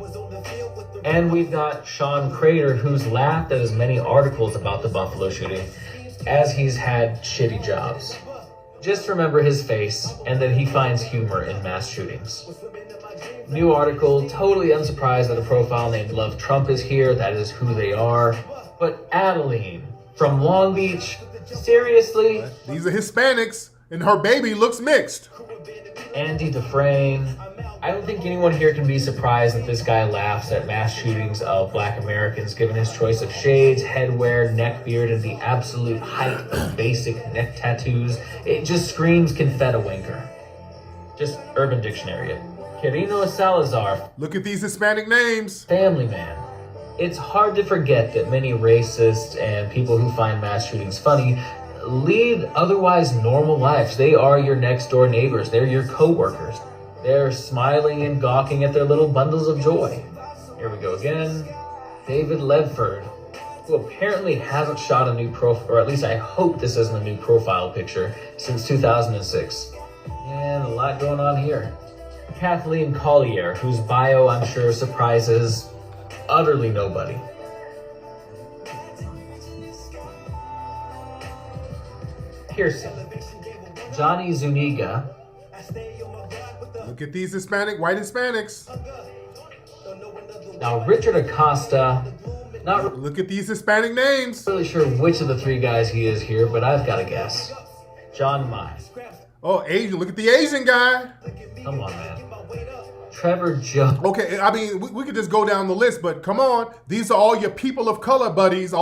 And we've got Sean Crater, who's laughed at as many articles about the Buffalo shooting as he's had shitty jobs. Just remember his face and that he finds humor in mass shootings. New article, totally unsurprised that a profile named Love Trump is here. That is who they are. But Adeline from Long Beach, seriously? These are Hispanics, and her baby looks mixed. Andy Dufresne. I don't think anyone here can be surprised that this guy laughs at mass shootings of Black Americans given his choice of shades, headwear, neck beard, and the absolute height of basic neck tattoos. It just screams Confetta-Winker. Just Urban Dictionary it. Quirino Salazar. Look at these Hispanic names. Family man. It's hard to forget that many racists and people who find mass shootings funny lead otherwise normal lives. They are your next door neighbors. They're your co-workers. They're smiling and gawking at their little bundles of joy. Here we go again. David Ledford, who apparently hasn't shot a new profile, or at least I hope this isn't a new profile picture, since 2006. And a lot going on here. Kathleen Collier, whose bio I'm sure surprises utterly nobody. Pearson. Johnny Zuniga. Look at these white Hispanics. Now Richard Acosta. Look at these Hispanic names. Not really sure which of the three guys he is here, but I've got a guess. John Mai. Oh, Asian. Look at the Asian guy. Come on, man. Trevor Jones. Okay, I mean, we could just go down the list, but come on. These are all your people of color buddies.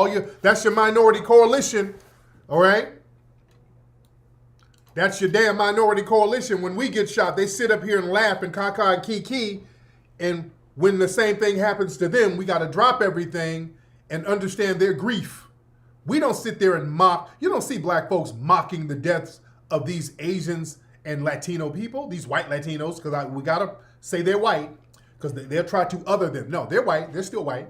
That's your minority coalition. All right? That's your damn minority coalition. When we get shot, they sit up here and laugh and caca and kiki. And when the same thing happens to them, we got to drop everything and understand their grief. We don't sit there and mock. You don't see black folks mocking the deaths of these Asians and Latino people, these white Latinos, because we got to say they're white, because they'll try to other them. No, they're white. They're still white.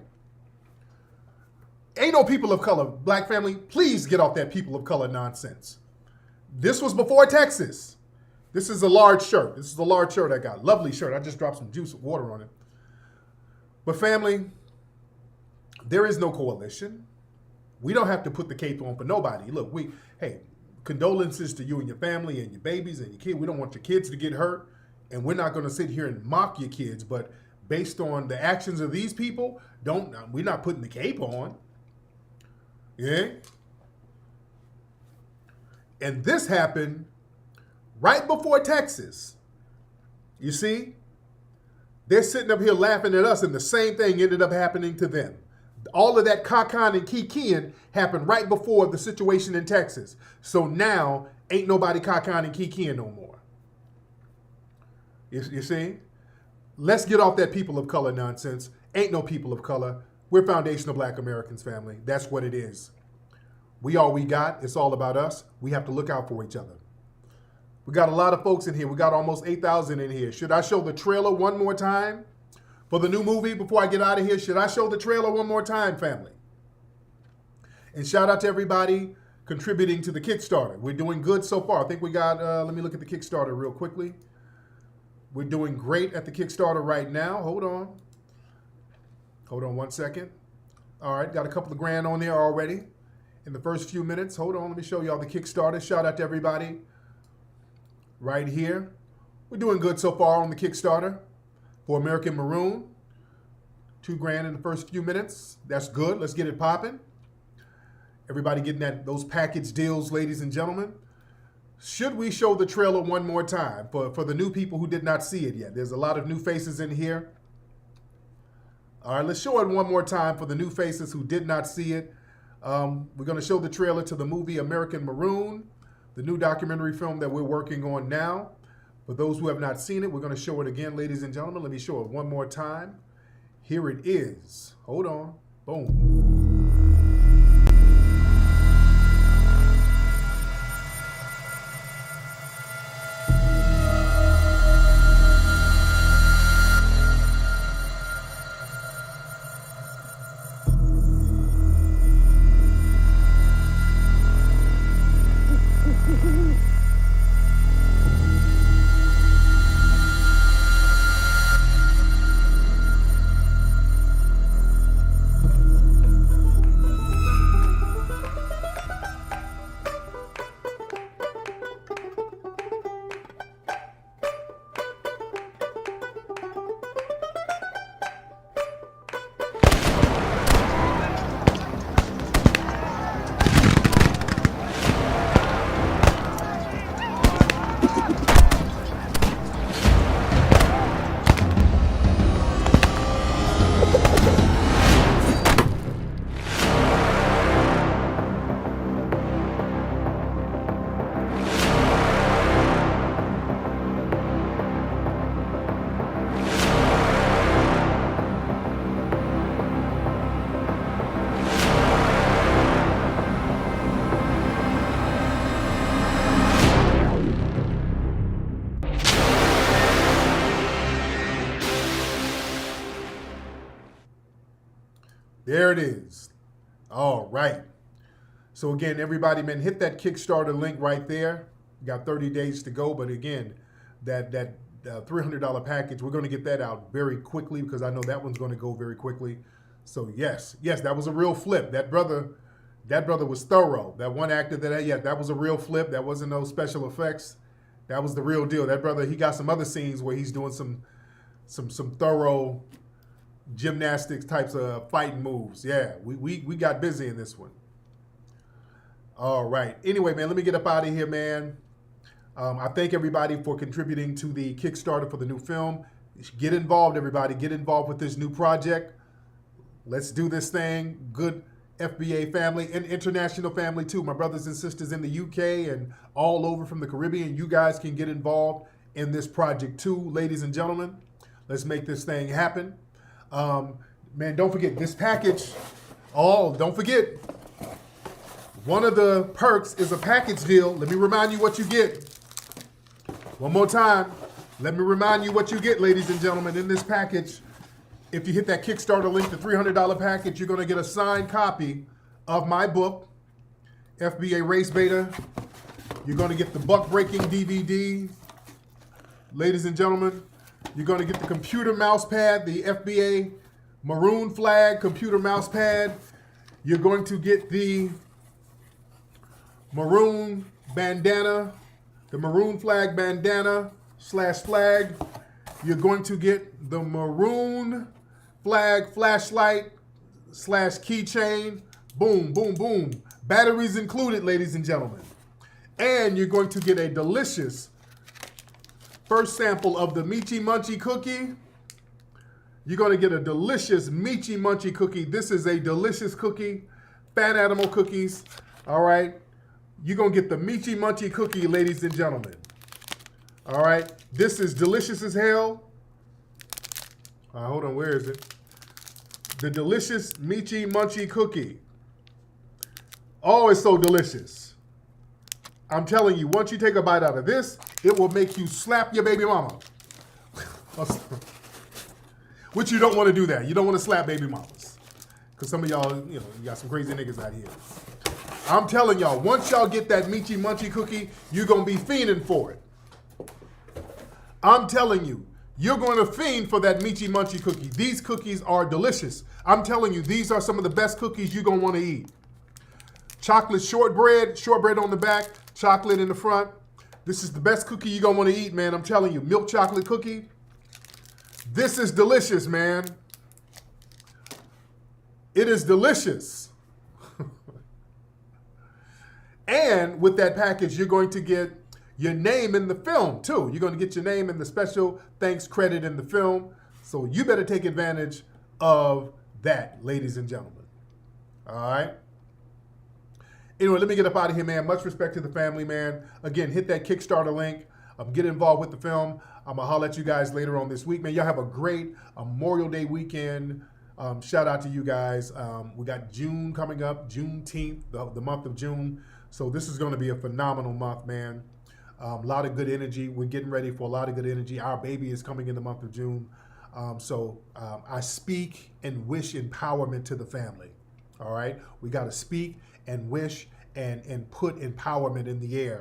Ain't no people of color. Black family, please get off that people of color nonsense. This was before Texas. This is a large shirt. This is a large shirt I got. Lovely shirt. I just dropped some juice of water on it. But family, there is no coalition. We don't have to put the cape on for nobody. Look, hey, condolences to you and your family and your babies and your kids. We don't want your kids to get hurt. And we're not going to sit here and mock your kids. But based on the actions of these people, we're not putting the cape on. Yeah? And this happened right before Texas. You see? They're sitting up here laughing at us, and the same thing ended up happening to them. All of that cacan and kikiing happened right before the situation in Texas. So now, ain't nobody cacan and kikiing no more. You see? Let's get off that people of color nonsense. Ain't no people of color. We're foundational Black Americans, family. That's what it is. We all we got. It's all about us. We have to look out for each other. We got a lot of folks in here. We got almost 8,000 in here. Should I show the trailer one more time for the new movie before I get out of here? Should I show the trailer one more time, family? And shout out to everybody contributing to the Kickstarter. We're doing good so far. I think we got, let me look at the Kickstarter real quickly. We're doing great at the Kickstarter right now. Hold on. Hold on one second. All right, got a couple of grand on there already in the first few minutes. Hold on, let me show y'all the Kickstarter. Shout out to everybody right here. We're doing good so far on the Kickstarter for American Maroon. $2,000 in the first few minutes. That's good. Let's get it popping. Everybody getting those package deals, ladies and gentlemen. should we show the trailer one more time for the new people who did not see it yet? There's a lot of new faces in here. All right, let's show it one more time for the new faces who did not see it. We're going to show the trailer to the movie American Maroon, the new documentary film that we're working on now. For those who have not seen it, we're going to show it again, ladies and gentlemen. Let me show it one more time. Here it is. Hold on. Boom. There it is. All right. So again, everybody, man, hit that Kickstarter link right there. You got 30 days to go. But again, that $300 package, we're going to get that out very quickly because I know that one's going to go very quickly. So yes, that was a real flip. That brother was thorough. That one actor that was a real flip. That wasn't no special effects. That was the real deal. That brother, he got some other scenes where he's doing some thorough gymnastics types of fighting moves. Yeah, we got busy in this one. All right. Anyway, man, let me get up out of here, man. I thank everybody for contributing to the Kickstarter for the new film. Get involved, everybody. Get involved with this new project. Let's do this thing. Good FBA family and international family too. My brothers and sisters in the UK and all over from the Caribbean, you guys can get involved in this project too, ladies and gentlemen. Let's make this thing happen. Man, don't forget this package. Don't forget. One of the perks is a package deal. Let me remind you what you get. One more time. Let me remind you what you get, ladies and gentlemen, in this package. If you hit that Kickstarter link, the $300 package, you're going to get a signed copy of my book, FBA Race Beta. You're going to get the Buck Breaking DVD. Ladies and gentlemen, you're going to get the computer mouse pad, the FBA Maroon flag computer mouse pad. You're going to get the Maroon bandana, the Maroon flag bandana /flag. You're going to get the Maroon flag flashlight /keychain. Boom, boom, boom. Batteries included, ladies and gentlemen. And you're going to get a delicious first sample of the Michi Munchie cookie. You're going to get a delicious Michi Munchie cookie. This is a delicious cookie. Fat Animal Cookies. All right. You're going to get the Michi Munchie cookie, ladies and gentlemen. All right. This is delicious as hell. Hold on. Where is it? The delicious Michi Munchie cookie. Oh, it's so delicious. I'm telling you, once you take a bite out of this, it will make you slap your baby mama. Which you don't want to do that. You don't want to slap baby mamas. Because some of y'all, you got some crazy niggas out here. I'm telling y'all, once y'all get that Michi Munchie cookie, you're going to be fiending for it. I'm telling you, you're going to fiend for that Michi Munchie cookie. These cookies are delicious. I'm telling you, these are some of the best cookies you're going to want to eat. Chocolate shortbread on the back, chocolate in the front. This is the best cookie you're going to want to eat, man. I'm telling you, milk chocolate cookie. This is delicious, man. It is delicious. And with that package, you're going to get your name in the film too. You're going to get your name in the special thanks credit in the film. So you better take advantage of that, ladies and gentlemen. All right. Anyway, let me get up out of here, man. Much respect to the family, man. Again, hit that Kickstarter link. Get involved with the film. I'm going to holler at you guys later on this week, man. Y'all have a great Memorial Day weekend. Shout out to you guys. We got June coming up, Juneteenth, the month of June. So this is going to be a phenomenal month, man. A lot of good energy. We're getting ready for a lot of good energy. Our baby is coming in the month of June. So I speak and wish empowerment to the family. All right. We got to speak and wish and put empowerment in the air.